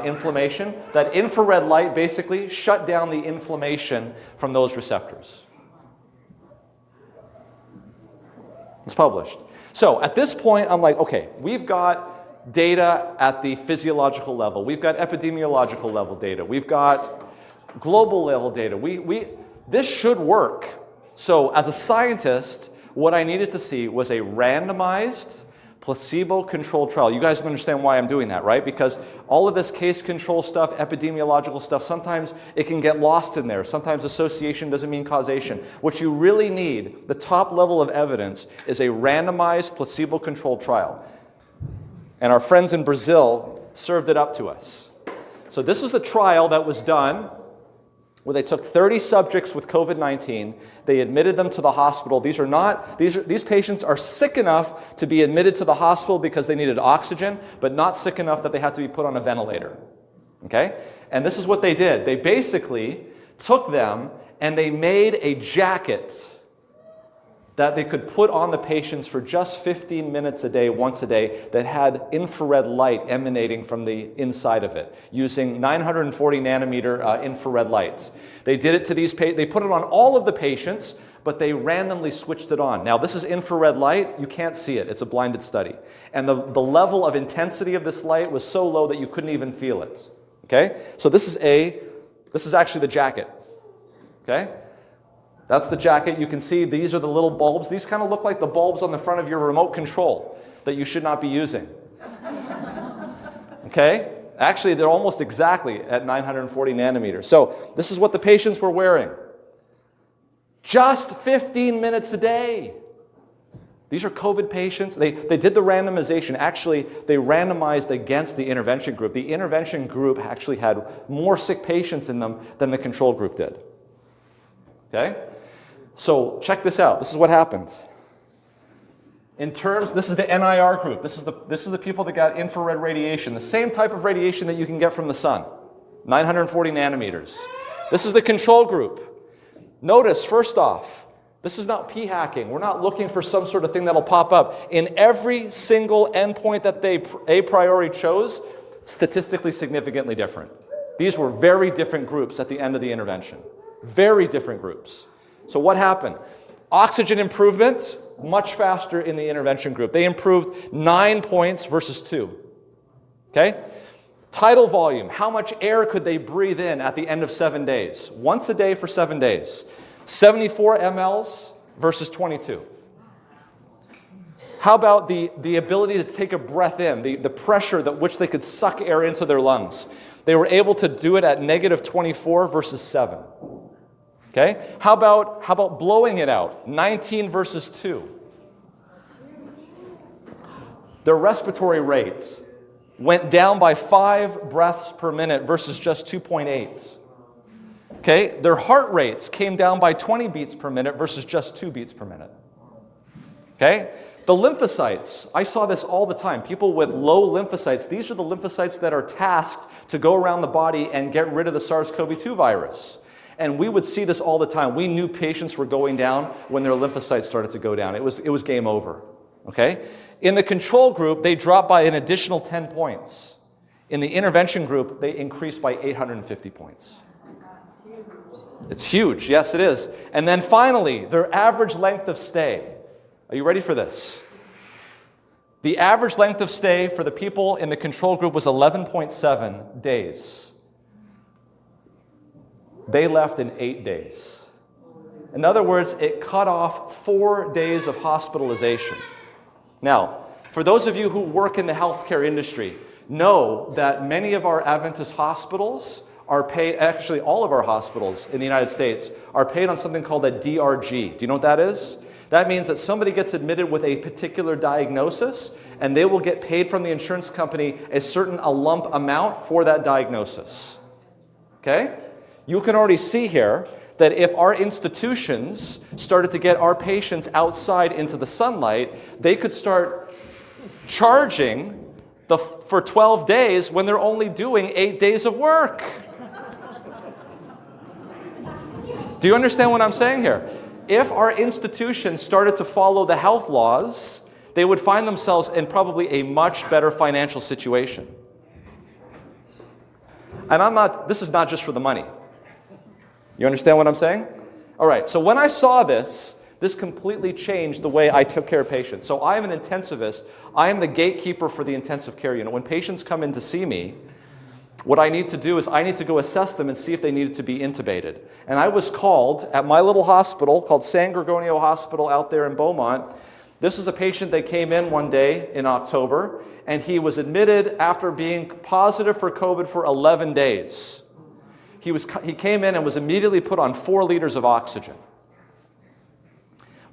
inflammation, that infrared light basically shut down the inflammation from those receptors. It's published. So at this point, I'm like, okay, we've got data at the physiological level. We've got epidemiological level data. We've got global level data. This should work. So as a scientist, what I needed to see was a randomized, placebo-controlled trial. You guys understand why I'm doing that, right? Because all of this case control stuff, epidemiological stuff, sometimes it can get lost in there. Sometimes association doesn't mean causation. What you really need, the top level of evidence, is a randomized, placebo-controlled trial. And our friends in Brazil served it up to us. So this was a trial that was done where they took 30 subjects with COVID-19, they admitted them to the hospital. These patients are sick enough to be admitted to the hospital because they needed oxygen, but not sick enough that they have to be put on a ventilator. Okay? And this is what they did. They basically took them and they made a jacket that they could put on the patients for just 15 minutes a day, once a day, that had infrared light emanating from the inside of it, using 940 nanometer infrared lights. They did it to these patients. They put it on all of the patients, but they randomly switched it on. Now, this is infrared light. You can't see it. It's a blinded study. And the level of intensity of this light was so low that you couldn't even feel it. Okay? So this is actually the jacket. Okay? That's the jacket. You can see these are the little bulbs. These kind of look like the bulbs on the front of your remote control that you should not be using. Okay? Actually, they're almost exactly at 940 nanometers. So this is what the patients were wearing. Just 15 minutes a day. These are COVID patients. They did the randomization. Actually, they randomized against the intervention group. The intervention group actually had more sick patients in them than the control group did. Okay? So check this out. This is what happened. This is the NIR group. This is the people that got infrared radiation, the same type of radiation that you can get from the sun, 940 nanometers. This is the control group. Notice, first off, this is not p-hacking. We're not looking for some sort of thing that'll pop up. In every single endpoint that they a priori chose, statistically significantly different. These were very different groups at the end of the intervention. Very different groups. So what happened? Oxygen improvement, much faster in the intervention group. They improved 9 points versus 2. Okay? Tidal volume, how much air could they breathe in at the end of 7 days? Once a day for 7 days. 74 mLs versus 22. How about the ability to take a breath in, the pressure at which they could suck air into their lungs? They were able to do it at negative 24 versus 7. Okay? How about blowing it out? 19 versus 2. Their respiratory rates, went down by 5 breaths per minute versus just 2.8. Okay, their heart rates came down by 20 beats per minute versus just 2 beats per minute. Okay, the lymphocytes, I saw this all the time. People with low lymphocytes, these are the lymphocytes that are tasked to go around the body and get rid of the SARS-CoV-2 virus. And we would see this all the time. We knew patients were going down when their lymphocytes started to go down. It was game over. Okay? In the control group, they dropped by an additional 10 points. In the intervention group, they increased by 850 points. It's huge. Yes, it is. And then finally, their average length of stay. Are you ready for this? The average length of stay for the people in the control group was 11.7 days. They left in 8 days. In other words, it cut off 4 days of hospitalization. Now, for those of you who work in the healthcare industry, know that many of our Adventist hospitals are paid, actually all of our hospitals in the United States are paid on something called a DRG. Do you know what that is? That means that somebody gets admitted with a particular diagnosis and they will get paid from the insurance company a lump amount for that diagnosis. Okay? You can already see here that if our institutions started to get our patients outside into the sunlight, they could start charging for 12 days when they're only doing 8 days of work. Do you understand what I'm saying here? If our institutions started to follow the health laws, they would find themselves in probably a much better financial situation. And this is not just for the money. You understand what I'm saying? All right, so when I saw this completely changed the way I took care of patients. So I am an intensivist. I am the gatekeeper for the intensive care unit. When patients come in to see me, what I need to do is I need to go assess them and see if they needed to be intubated. And I was called at my little hospital called San Gorgonio Hospital out there in Beaumont. This is a patient that came in one day in October, and he was admitted after being positive for COVID for 11 days. He came in and was immediately put on 4 liters of oxygen.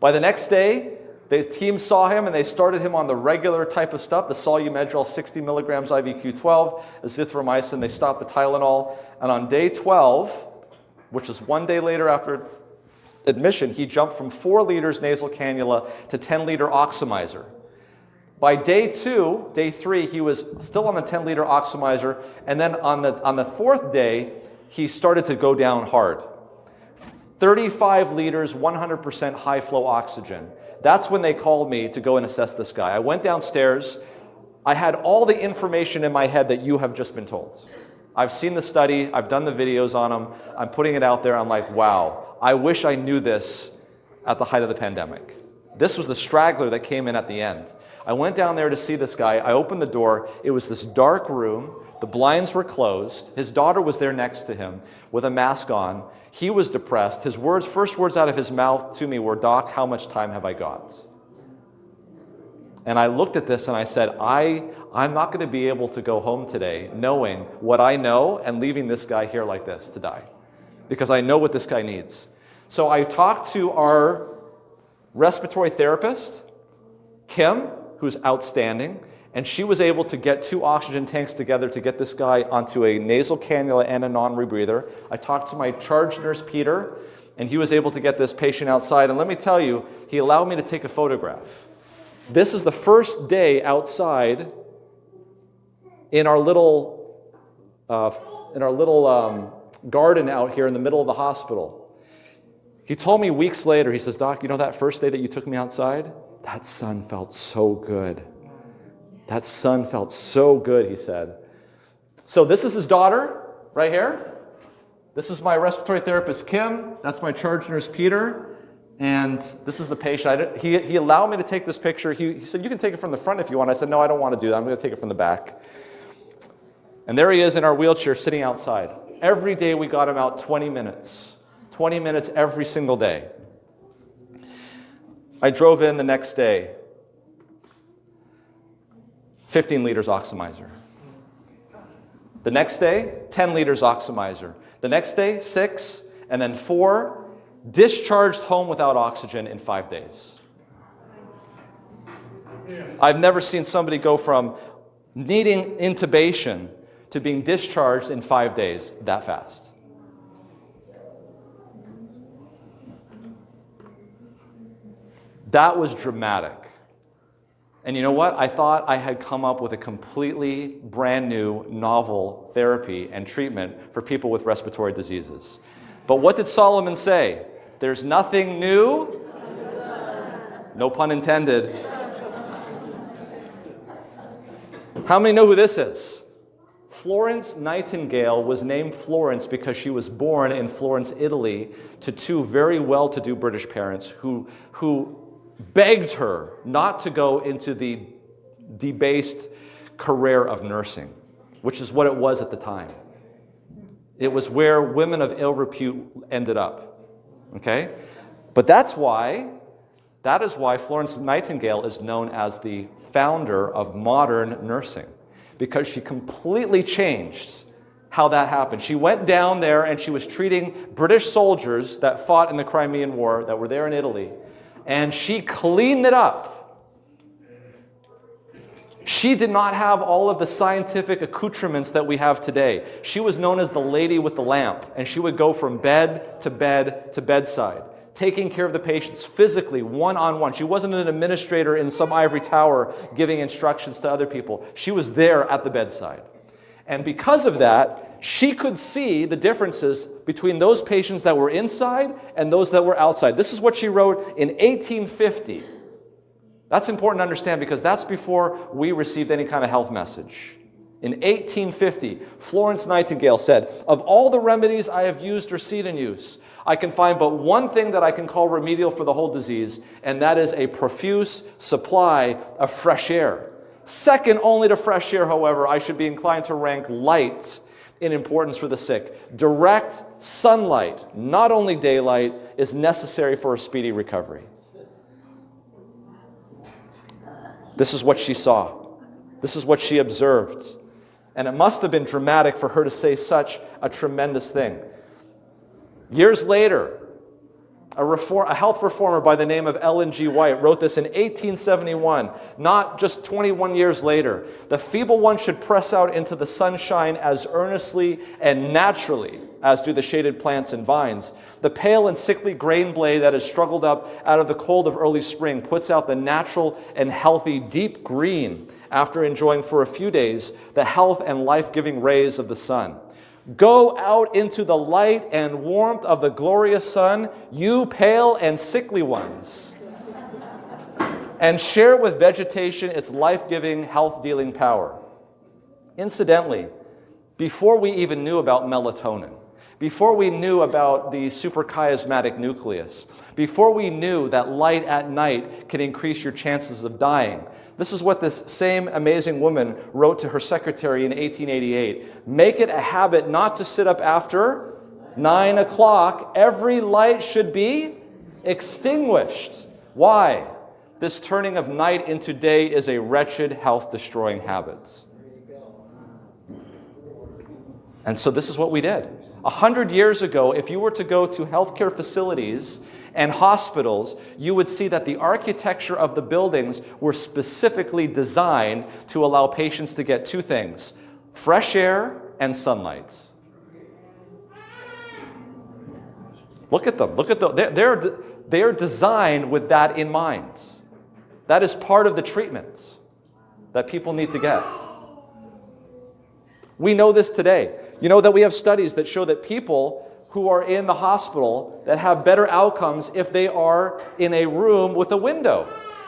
By the next day, the team saw him and they started him on the regular type of stuff, the Solumedrol 60 milligrams IVQ12, azithromycin, they stopped the Tylenol. And on day 12, which is 1 day later after admission, he jumped from 4 liters nasal cannula to 10-liter oximizer. By day 3, he was still on the 10-liter oximizer, and then on the 4th day, he started to go down hard. 35 liters, 100% high flow oxygen. That's when they called me to go and assess this guy. I went downstairs. I had all the information in my head that you have just been told. I've seen the study. I've done the videos on him. I'm putting it out there. I'm like, wow, I wish I knew this at the height of the pandemic. This was the straggler that came in at the end. I went down there to see this guy. I opened the door. It was this dark room. The blinds were closed. His daughter was there next to him with a mask on. He was depressed. His first words out of his mouth to me were, "Doc, how much time have I got?" And I looked at this and I said, I'm not going to be able to go home today knowing what I know and leaving this guy here like this to die, because I know what this guy needs. So I talked to our respiratory therapist, Kim, who's outstanding, and she was able to get 2 oxygen tanks together to get this guy onto a nasal cannula and a non-rebreather. I talked to my charge nurse, Peter, and he was able to get this patient outside. And let me tell you, he allowed me to take a photograph. This is the first day outside in our little garden out here in the middle of the hospital. He told me weeks later, he says, "Doc, you know that first day that you took me outside? That sun felt so good. That sun felt so good," he said. So this is his daughter right here. This is my respiratory therapist, Kim. That's my charge nurse, Peter. And this is the patient. He allowed me to take this picture. He said, "You can take it from the front if you want." I said, "No, I don't want to do that. I'm going to take it from the back." And there he is in our wheelchair sitting outside. Every day we got him out 20 minutes. 20 minutes every single day. I drove in the next day. 15 liters oximizer. The next day, 10 liters oximizer. The next day, 6, and then 4, discharged home without oxygen in 5 days. I've never seen somebody go from needing intubation, to being discharged in 5 days, that fast. That was dramatic. And you know what? I thought I had come up with a completely brand new, novel therapy and treatment for people with respiratory diseases. But what did Solomon say? There's nothing new. No pun intended. How many know who this is? Florence Nightingale was named Florence because she was born in Florence, Italy, to two very well-to-do British parents who begged her not to go into the debased career of nursing, which is what it was at the time. It was where women of ill repute ended up. Okay? But that is why Florence Nightingale is known as the founder of modern nursing, because she completely changed how that happened. She went down there and she was treating British soldiers that fought in the Crimean War that were there in Italy, and she cleaned it up. She did not have all of the scientific accoutrements that we have today. She was known as the lady with the lamp, and she would go from bed to bed to bedside, taking care of the patients physically, one-on-one. She wasn't an administrator in some ivory tower giving instructions to other people. She was there at the bedside. And because of that, she could see the differences between those patients that were inside and those that were outside. This is what she wrote in 1850. That's important to understand because that's before we received any kind of health message. In 1850, Florence Nightingale said, "Of all the remedies I have used or seen in use, I can find but one thing that I can call remedial for the whole disease, and that is a profuse supply of fresh air. Second only to fresh air, however, I should be inclined to rank light in importance for the sick. Direct sunlight, not only daylight, is necessary for a speedy recovery." This is what she saw. This is what she observed. And it must have been dramatic for her to say such a tremendous thing. Years later, a health reformer by the name of Ellen G. White wrote this in 1871, not just 21 years later. "The feeble one should press out into the sunshine as earnestly and naturally as do the shaded plants and vines. The pale and sickly grain blade that has struggled up out of the cold of early spring puts out the natural and healthy deep green after enjoying for a few days the health and life-giving rays of the sun. Go out into the light and warmth of the glorious sun, you pale and sickly ones, and share with vegetation its life-giving, health-dealing power." Incidentally, before we even knew about melatonin, before we knew about the suprachiasmatic nucleus, before we knew that light at night can increase your chances of dying, this is what this same amazing woman wrote to her secretary in 1888. "Make it a habit not to sit up after 9 o'clock. Every light should be extinguished." Why? This turning of night into day is a wretched, health-destroying habit. And so this is what we did. 100 years ago, if you were to go to healthcare facilities and hospitals, you would see that the architecture of the buildings were specifically designed to allow patients to get two things: fresh air and sunlight. Look at them. Look at them. They're designed with that in mind. That is part of the treatment that people need to get. We know this today. You know that we have studies that show that people who are in the hospital that have better outcomes if they are in a room with a window.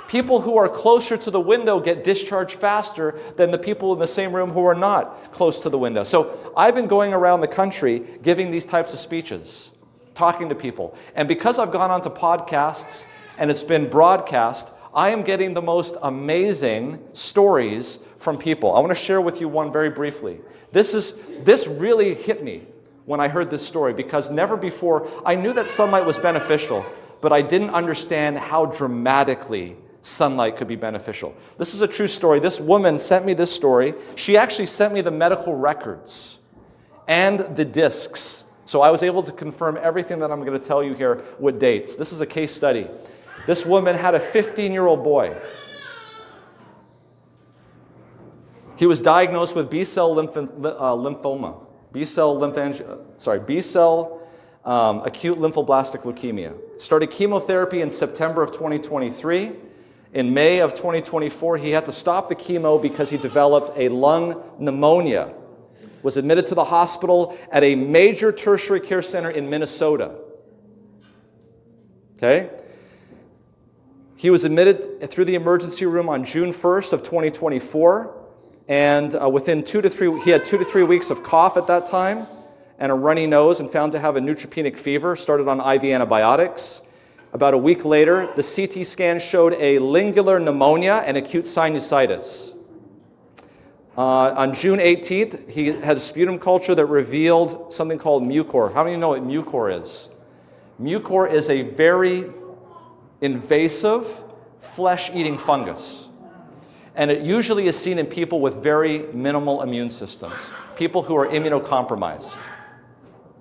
People who are closer to the window get discharged faster than the people in the same room who are not close to the window. So I've been going around the country giving these types of speeches, talking to people. And because I've gone onto podcasts and it's been broadcast, I am getting the most amazing stories from people. I want to share with you one very briefly. This really hit me when I heard this story, because never before, I knew that sunlight was beneficial, but I didn't understand how dramatically sunlight could be beneficial. This is a true story. This woman sent me this story. She actually sent me the medical records and the discs. So I was able to confirm everything that I'm going to tell you here with dates. This is a case study. This woman had a 15-year-old boy. He was diagnosed with B-cell acute lymphoblastic leukemia. Started chemotherapy in September of 2023. In May of 2024, he had to stop the chemo because he developed a lung pneumonia. Was admitted to the hospital at a major tertiary care center in Minnesota. Okay? He was admitted through the emergency room on June 1st of 2024, and within he had 2 to 3 weeks of cough at that time, and a runny nose, and found to have a neutropenic fever, started on IV antibiotics. About a week later, the CT scan showed a lingular pneumonia and acute sinusitis. On June 18th, he had a sputum culture that revealed something called mucor. How many know what mucor is? Mucor is a very invasive, flesh-eating fungus. And it usually is seen in people with very minimal immune systems, people who are immunocompromised.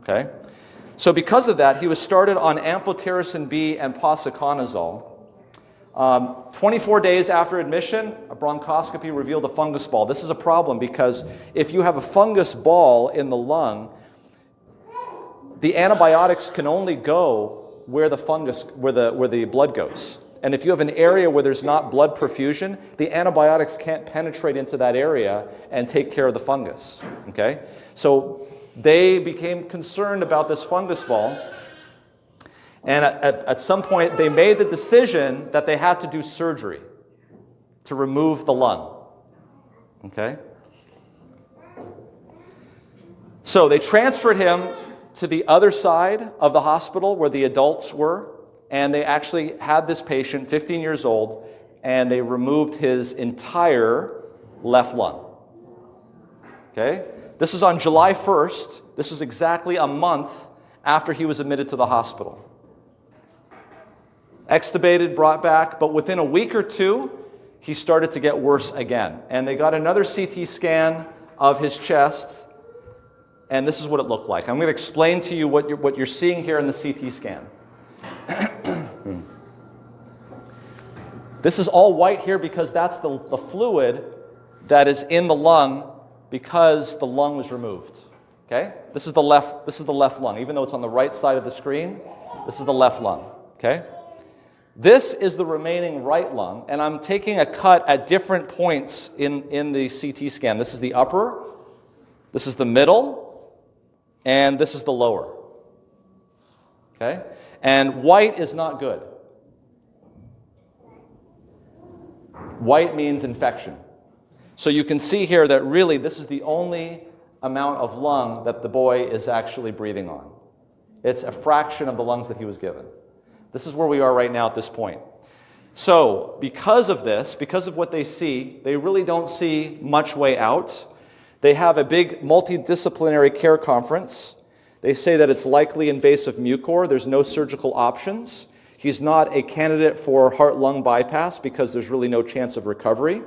Okay? So because of that, he was started on amphotericin B and posaconazole. 24 days after admission, a bronchoscopy revealed a fungus ball. This is a problem because if you have a fungus ball in the lung, the antibiotics can only go where the blood goes. And if you have an area where there's not blood perfusion, the antibiotics can't penetrate into that area and take care of the fungus. Okay? So they became concerned about this fungus ball. And at some point, they made the decision that they had to do surgery to remove the lung. Okay? So they transferred him to the other side of the hospital where the adults were, and they actually had this patient, 15 years old, and they removed his entire left lung. Okay? This is on July 1st. This is exactly a month after he was admitted to the hospital. Extubated, brought back, but within a week or two, he started to get worse again. And they got another CT scan of his chest, and this is what it looked like. I'm going to explain to you what you're seeing here in the CT scan. This is all white here because that's the fluid that is in the lung because the lung was removed. Okay? This is the left lung. Even though it's on the right side of the screen, this is the left lung. Okay? This is the remaining right lung, and I'm taking a cut at different points in the CT scan. This is the upper, this is the middle, and this is the lower. Okay? And white is not good. White means infection. So you can see here that really this is the only amount of lung that the boy is actually breathing on. It's a fraction of the lungs that he was given. This is where we are right now at this point. So because of this, because of what they see, they really don't see much way out. They have a big multidisciplinary care conference. They say that it's likely invasive mucor. There's no surgical options. He's not a candidate for heart-lung bypass because there's really no chance of recovery.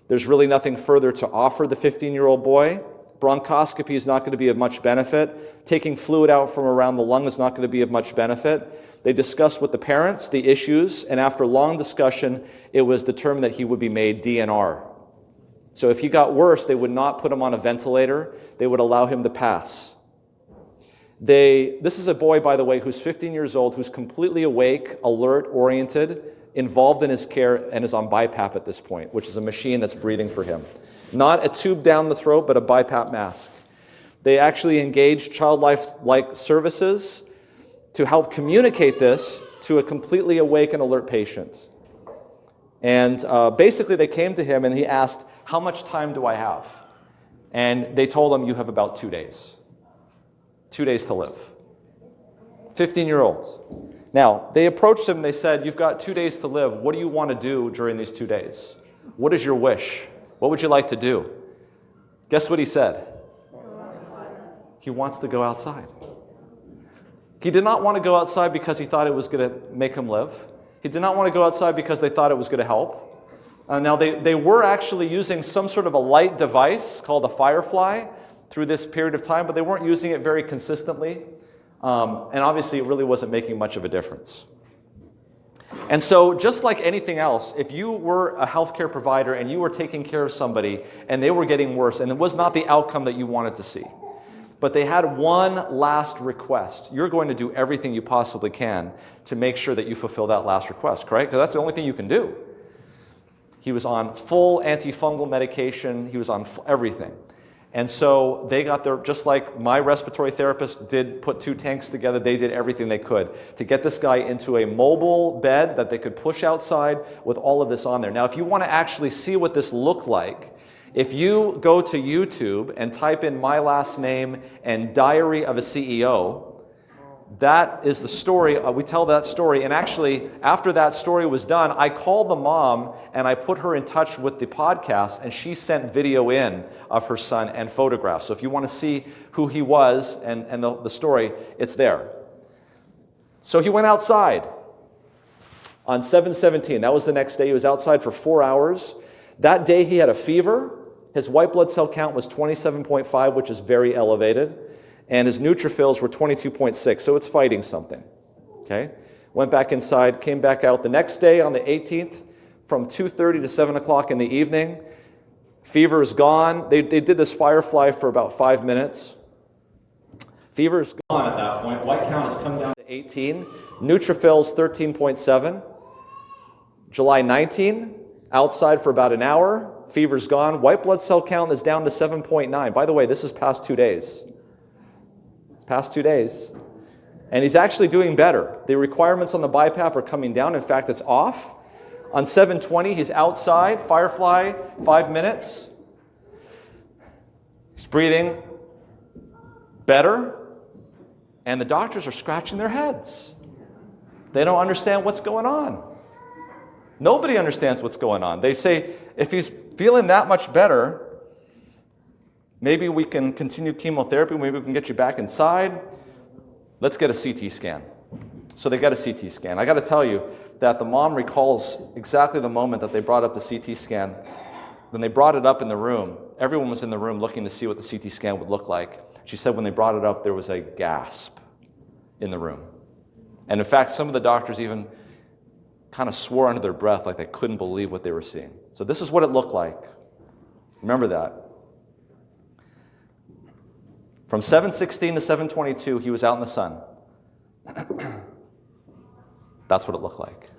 There's really nothing further to offer the 15-year-old boy. Bronchoscopy is not going to be of much benefit. Taking fluid out from around the lung is not going to be of much benefit. They discussed with the parents the issues, and after long discussion, it was determined that he would be made DNR. So if he got worse, they would not put him on a ventilator. They would allow him to pass. This is a boy, by the way, who's 15 years old, who's completely awake, alert, oriented, involved in his care, and is on BiPAP at this point, which is a machine that's breathing for him. Not a tube down the throat, but a BiPAP mask. They actually engaged Child Life Services to help communicate this to a completely awake and alert patient. And basically they came to him and he asked, how much time do I have? And they told him, you have about 2 days. 2 days to live. 15-year-olds. Now, they approached him and they said, you've got 2 days to live. What do you want to do during these 2 days? What is your wish? What would you like to do? Guess what he said? He wants to go outside. He did not want to go outside because he thought it was going to make him live. He did not want to go outside because they thought it was going to help. Now, they were actually using some sort of a light device called a Firefly through this period of time, but they weren't using it very consistently. And obviously, it really wasn't making much of a difference. And so just like anything else, if you were a healthcare provider and you were taking care of somebody and they were getting worse and it was not the outcome that you wanted to see, but they had one last request, you're going to do everything you possibly can to make sure that you fulfill that last request, correct? Because that's the only thing you can do. He was on full antifungal medication. He was on everything. And so they got their, just like my respiratory therapist did put 2 tanks together, they did everything they could to get this guy into a mobile bed that they could push outside with all of this on there. Now, if you want to actually see what this looked like, if you go to YouTube and type in my last name and Diary of a CEO, that is the story. We tell that story. And actually, after that story was done, I called the mom and I put her in touch with the podcast, and she sent video in of her son and photographs. So if you want to see who he was and the story, it's there. So he went outside on 7/17. That was the next day. He was outside for 4 hours. That day he had a fever. His white blood cell count was 27.5, which is very elevated. And his neutrophils were 22.6, so it's fighting something, okay? Went back inside, came back out the next day on the 18th from 2:30 to 7 o'clock in the evening. Fever is gone. They did this firefly for about 5 minutes. Fever is gone at that point. White count has come down to 18. Neutrophils 13.7. July 19, outside for about an hour. Fever's gone. White blood cell count is down to 7.9. By the way, this is past 2 days. Past 2 days. And he's actually doing better. The requirements on the BiPAP are coming down. In fact, it's off. On 7/20, he's outside, firefly, 5 minutes. He's breathing better. And the doctors are scratching their heads. They don't understand what's going on. Nobody understands what's going on. They say, if he's feeling that much better, maybe we can continue chemotherapy. Maybe we can get you back inside. Let's get a CT scan. So they got a CT scan. I got to tell you that the mom recalls exactly the moment that they brought up the CT scan. When they brought it up in the room, everyone was in the room looking to see what the CT scan would look like. She said when they brought it up, there was a gasp in the room. And in fact, some of the doctors even kind of swore under their breath like they couldn't believe what they were seeing. So this is what it looked like. Remember that. From 7:16 to 7:22, he was out in the sun. That's what it looked like.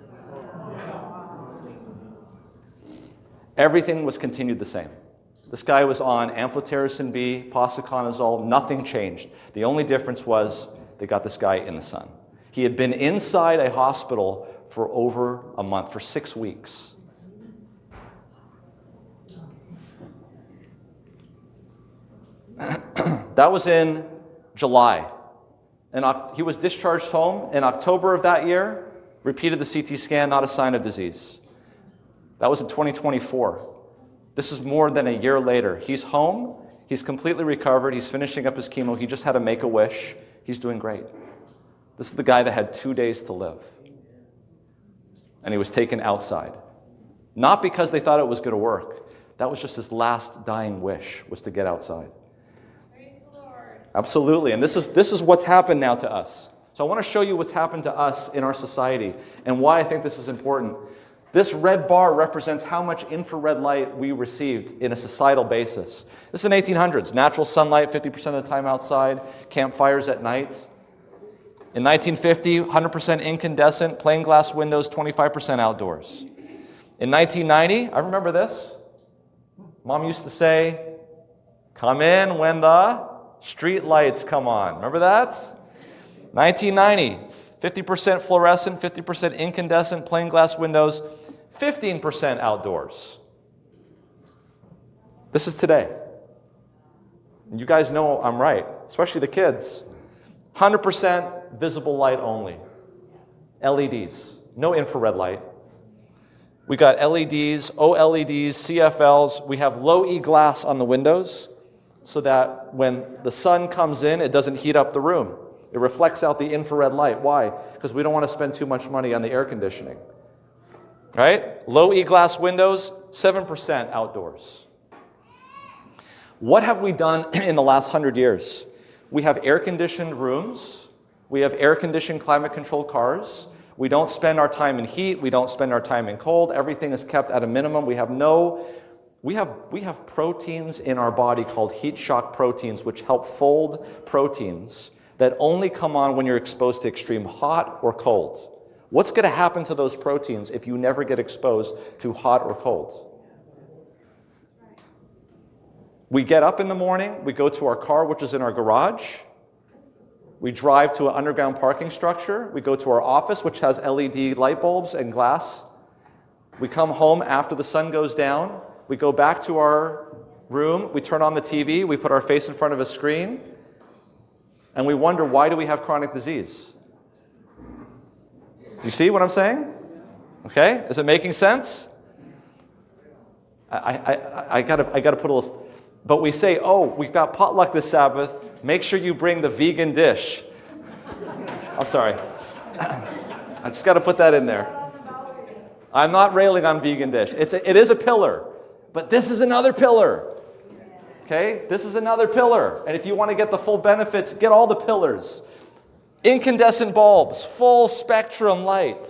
Everything was continued the same. This guy was on amphotericin B, posaconazole, nothing changed. The only difference was they got this guy in the sun. He had been inside a hospital for over a month, for 6 weeks. That was in July. And he was discharged home in October of that year, repeated the CT scan, not a sign of disease. That was in 2024. This is more than a year later. He's home, he's completely recovered, he's finishing up his chemo, he just had to make a wish, he's doing great. This is the guy that had 2 days to live. And he was taken outside. Not because they thought it was going to work. That was just his last dying wish, was to get outside. Absolutely, and this is what's happened now to us. So I want to show you what's happened to us in our society and why I think this is important. This red bar represents how much infrared light we received in a societal basis. This is in the 1800s. Natural sunlight, 50% of the time outside, campfires at night. In 1950, 100% incandescent, plain glass windows, 25% outdoors. In 1990, I remember this. Mom used to say, "Come in when the street lights come on." Remember that? 1990, 50% fluorescent, 50% incandescent, plain glass windows, 15% outdoors. This is today. You guys know I'm right, especially the kids. 100% visible light only. LEDs, no infrared light. We got LEDs, OLEDs, CFLs. We have low E glass on the windows, so that when the sun comes in, it doesn't heat up the room. It reflects out the infrared light. Why? Because we don't want to spend too much money on the air conditioning. Right? Low E-glass windows, 7% outdoors. What have we done in the last 100 years? We have air-conditioned rooms. We have air-conditioned, climate-controlled cars. We don't spend our time in heat. We don't spend our time in cold. Everything is kept at a minimum. We have proteins in our body called heat shock proteins, which help fold proteins that only come on when you're exposed to extreme hot or cold. What's going to happen to those proteins if you never get exposed to hot or cold? We get up in the morning, we go to our car, which is in our garage. We drive to an underground parking structure. We go to our office, which has LED light bulbs and glass. We come home after the sun goes down. We go back to our room. We turn on the TV. We put our face in front of a screen. And we wonder, why do we have chronic disease? Do you see what I'm saying? Okay, is it making sense? I gotta put a little. But we say, oh, we've got potluck this Sabbath. Make sure you bring the vegan dish. I'm sorry. I just got to put that in there. I'm not railing on vegan dish. It is a pillar, but this is another pillar. Okay, this is another pillar, and if you want to get the full benefits, get all the pillars. Incandescent bulbs, full spectrum light.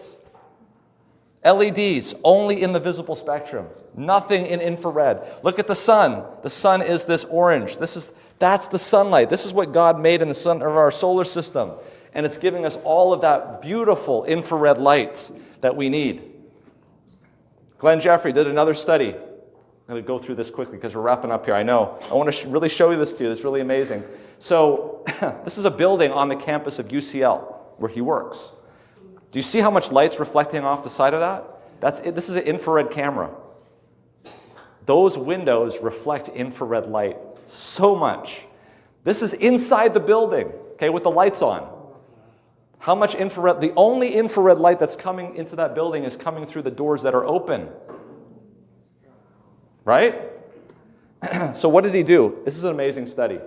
LEDs, only in the visible spectrum. Nothing in infrared. Look at the sun. The sun is this orange. That's the sunlight. This is what God made in the sun of our solar system. And it's giving us all of that beautiful infrared light that we need. Glenn Jeffrey did another study. I'm going to go through this quickly because we're wrapping up here. I know. I want to really show you this to you. It's really amazing. So this is a building on the campus of UCL where he works. Do you see how much light's reflecting off the side of that? This is an infrared camera. Those windows reflect infrared light so much. This is inside the building, okay, with the lights on. How much infrared? The only infrared light that's coming into that building is coming through the doors that are open. Right? So what did he do? This is an amazing study.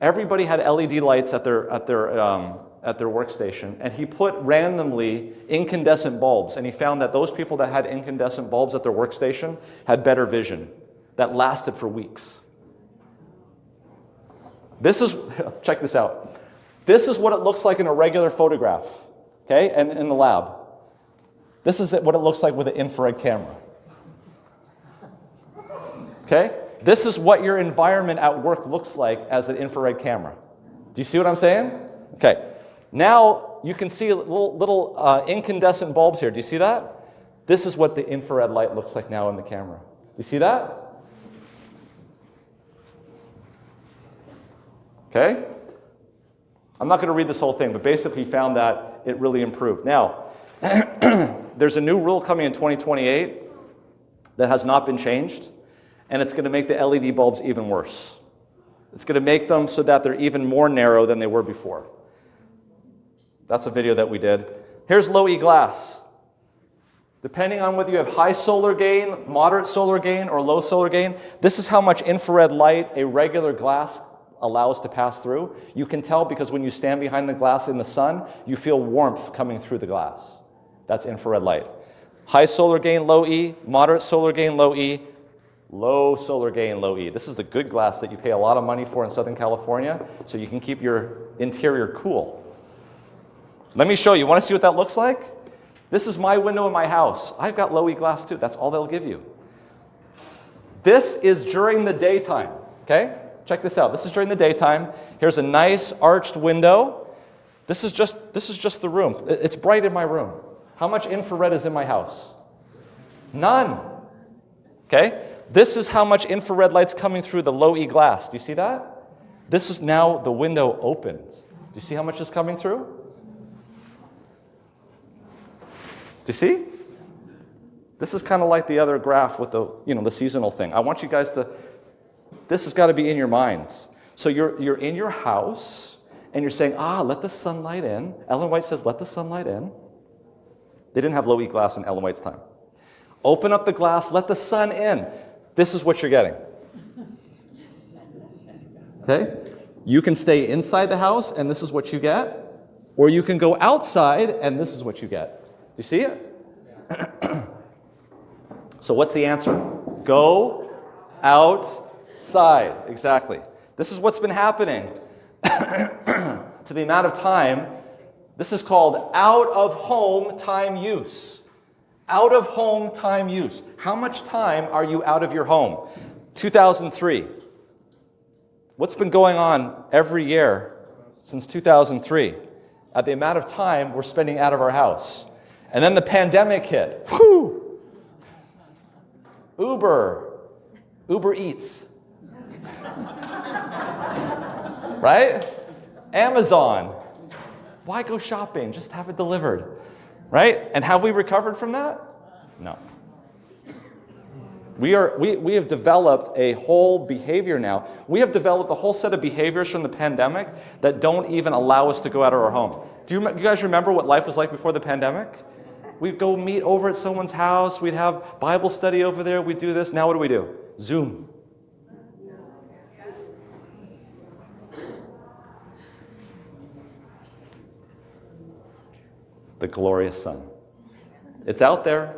Everybody had LED lights at their workstation, and he put randomly incandescent bulbs, and he found that those people that had incandescent bulbs at their workstation had better vision that lasted for weeks. Check this out. This is what it looks like in a regular photograph, okay, and in the lab. This is what it looks like with an infrared camera. Okay? This is what your environment at work looks like as an infrared camera. Do you see what I'm saying? Okay. Now you can see little incandescent bulbs here. Do you see that? This is what the infrared light looks like now in the camera. Do you see that? Okay? I'm not going to read this whole thing, but basically he found that it really improved. Now, there's a new rule coming in 2028 that has not been changed, and it's going to make the LED bulbs even worse. It's going to make them so that they're even more narrow than they were before. That's a video that we did. Here's low E glass. Depending on whether you have high solar gain, moderate solar gain, or low solar gain, this is how much infrared light a regular glass allows to pass through. You can tell because when you stand behind the glass in the sun, you feel warmth coming through the glass. That's infrared light. High solar gain, low E, moderate solar gain, low E, low solar gain, low E. This is the good glass that you pay a lot of money for in Southern California so you can keep your interior cool. Let me show you. Want to see what that looks like? This is my window in my house. I've got low E glass too. That's all they'll give you. This is during the daytime, okay? Check this out. This is during the daytime. Here's a nice arched window. This is just the room. It's bright in my room. How much infrared is in my house? None. Okay? This is how much infrared light's coming through the low E glass. Do you see that? This is now the window opened. Do you see how much is coming through? Do you see? This is kind of like the other graph with the seasonal thing. I want you guys to, this has got to be in your minds. So you're in your house and you're saying, let the sunlight in. Ellen White says, let the sunlight in. They didn't have low E glass in Ellen White's time. Open up the glass, let the sun in. This is what you're getting. Okay? You can stay inside the house and this is what you get. Or you can go outside and this is what you get. Do you see it? So what's the answer? Go outside. Exactly. This is what's been happening to the amount of time This is called out-of-home time use. Out-of-home time use. How much time are you out of your home? 2003. What's been going on every year since 2003? At the amount of time we're spending out of our house. And then the pandemic hit. Whew! Uber Eats. Right? Amazon. Why go shopping? Just have it delivered. Right? And have we recovered from that? No. We have developed a whole behavior now. We have developed a whole set of behaviors from the pandemic that don't even allow us to go out of our home. Do you guys remember what life was like before the pandemic? We'd go meet over at someone's house. We'd have Bible study over there. We'd do this. Now what do? Zoom. The glorious sun. It's out there.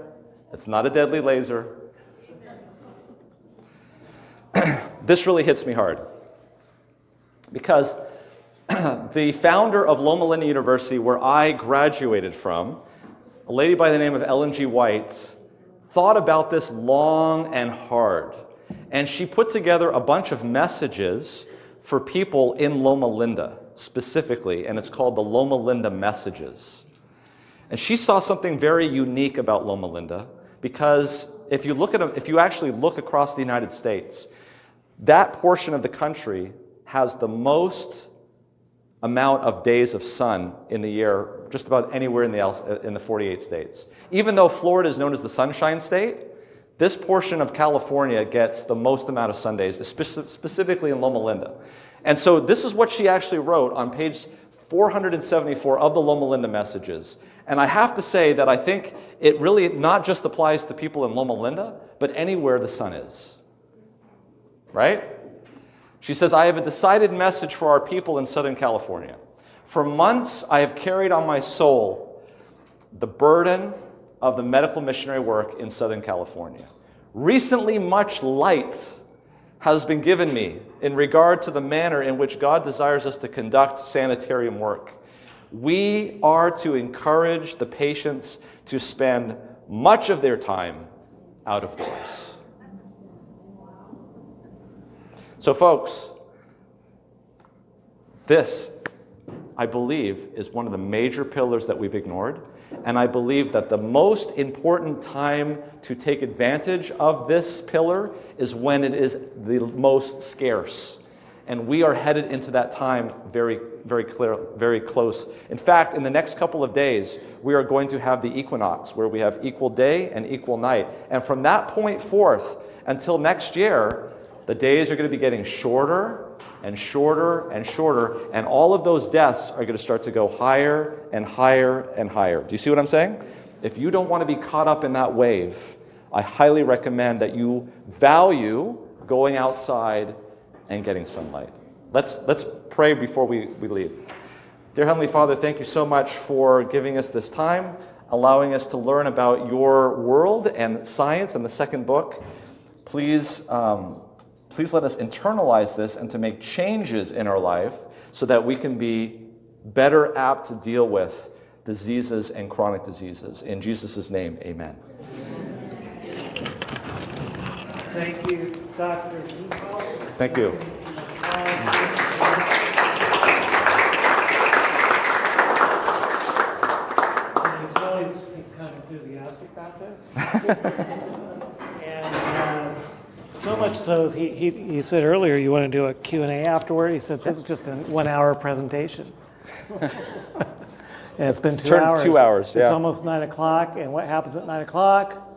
It's not a deadly laser. This really hits me hard because the founder of Loma Linda University, where I graduated from, a lady by the name of Ellen G. White, thought about this long and hard. And she put together a bunch of messages for people in Loma Linda specifically, and it's called the Loma Linda Messages. And she saw something very unique about Loma Linda because if you actually look across the United States, that portion of the country has the most amount of days of sun in the year just about anywhere in the 48 states. Even though Florida is known as the Sunshine State, this portion of California gets the most amount of sun days, specifically in Loma Linda. And so this is what she actually wrote on page 474 of the Loma Linda Messages. And I have to say that I think it really not just applies to people in Loma Linda, but anywhere the sun is. Right? She says, I have a decided message for our people in Southern California. For months, I have carried on my soul the burden of the medical missionary work in Southern California. Recently, much light has been given me in regard to the manner in which God desires us to conduct sanitarium work. We are to encourage the patients to spend much of their time out of doors. So folks, this, I believe, is one of the major pillars that we've ignored. And I believe that the most important time to take advantage of this pillar is when it is the most scarce. And we are headed into that time very, very clear, very close. In fact, in the next couple of days, we are going to have the equinox, where we have equal day and equal night. And from that point forth until next year, the days are going to be getting shorter and shorter and shorter, and all of those deaths are going to start to go higher and higher and higher. Do you see what I'm saying? If you don't want to be caught up in that wave, I highly recommend that you value going outside and getting sunlight. Let's pray before we leave. Dear Heavenly Father, thank you so much for giving us this time, allowing us to learn about your world and science in the second book. Please let us internalize this and to make changes in our life so that we can be better apt to deal with diseases and chronic diseases. In Jesus' name, amen. Thank you, Dr. Thank you. He's kind of enthusiastic about this. And so much so, he said earlier you want to do a Q&A afterward. He said this is just a 1 hour presentation. And it's been 2 hours. 2 hours, yeah. It's almost 9 o'clock, and what happens at 9 o'clock?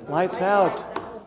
Lights out.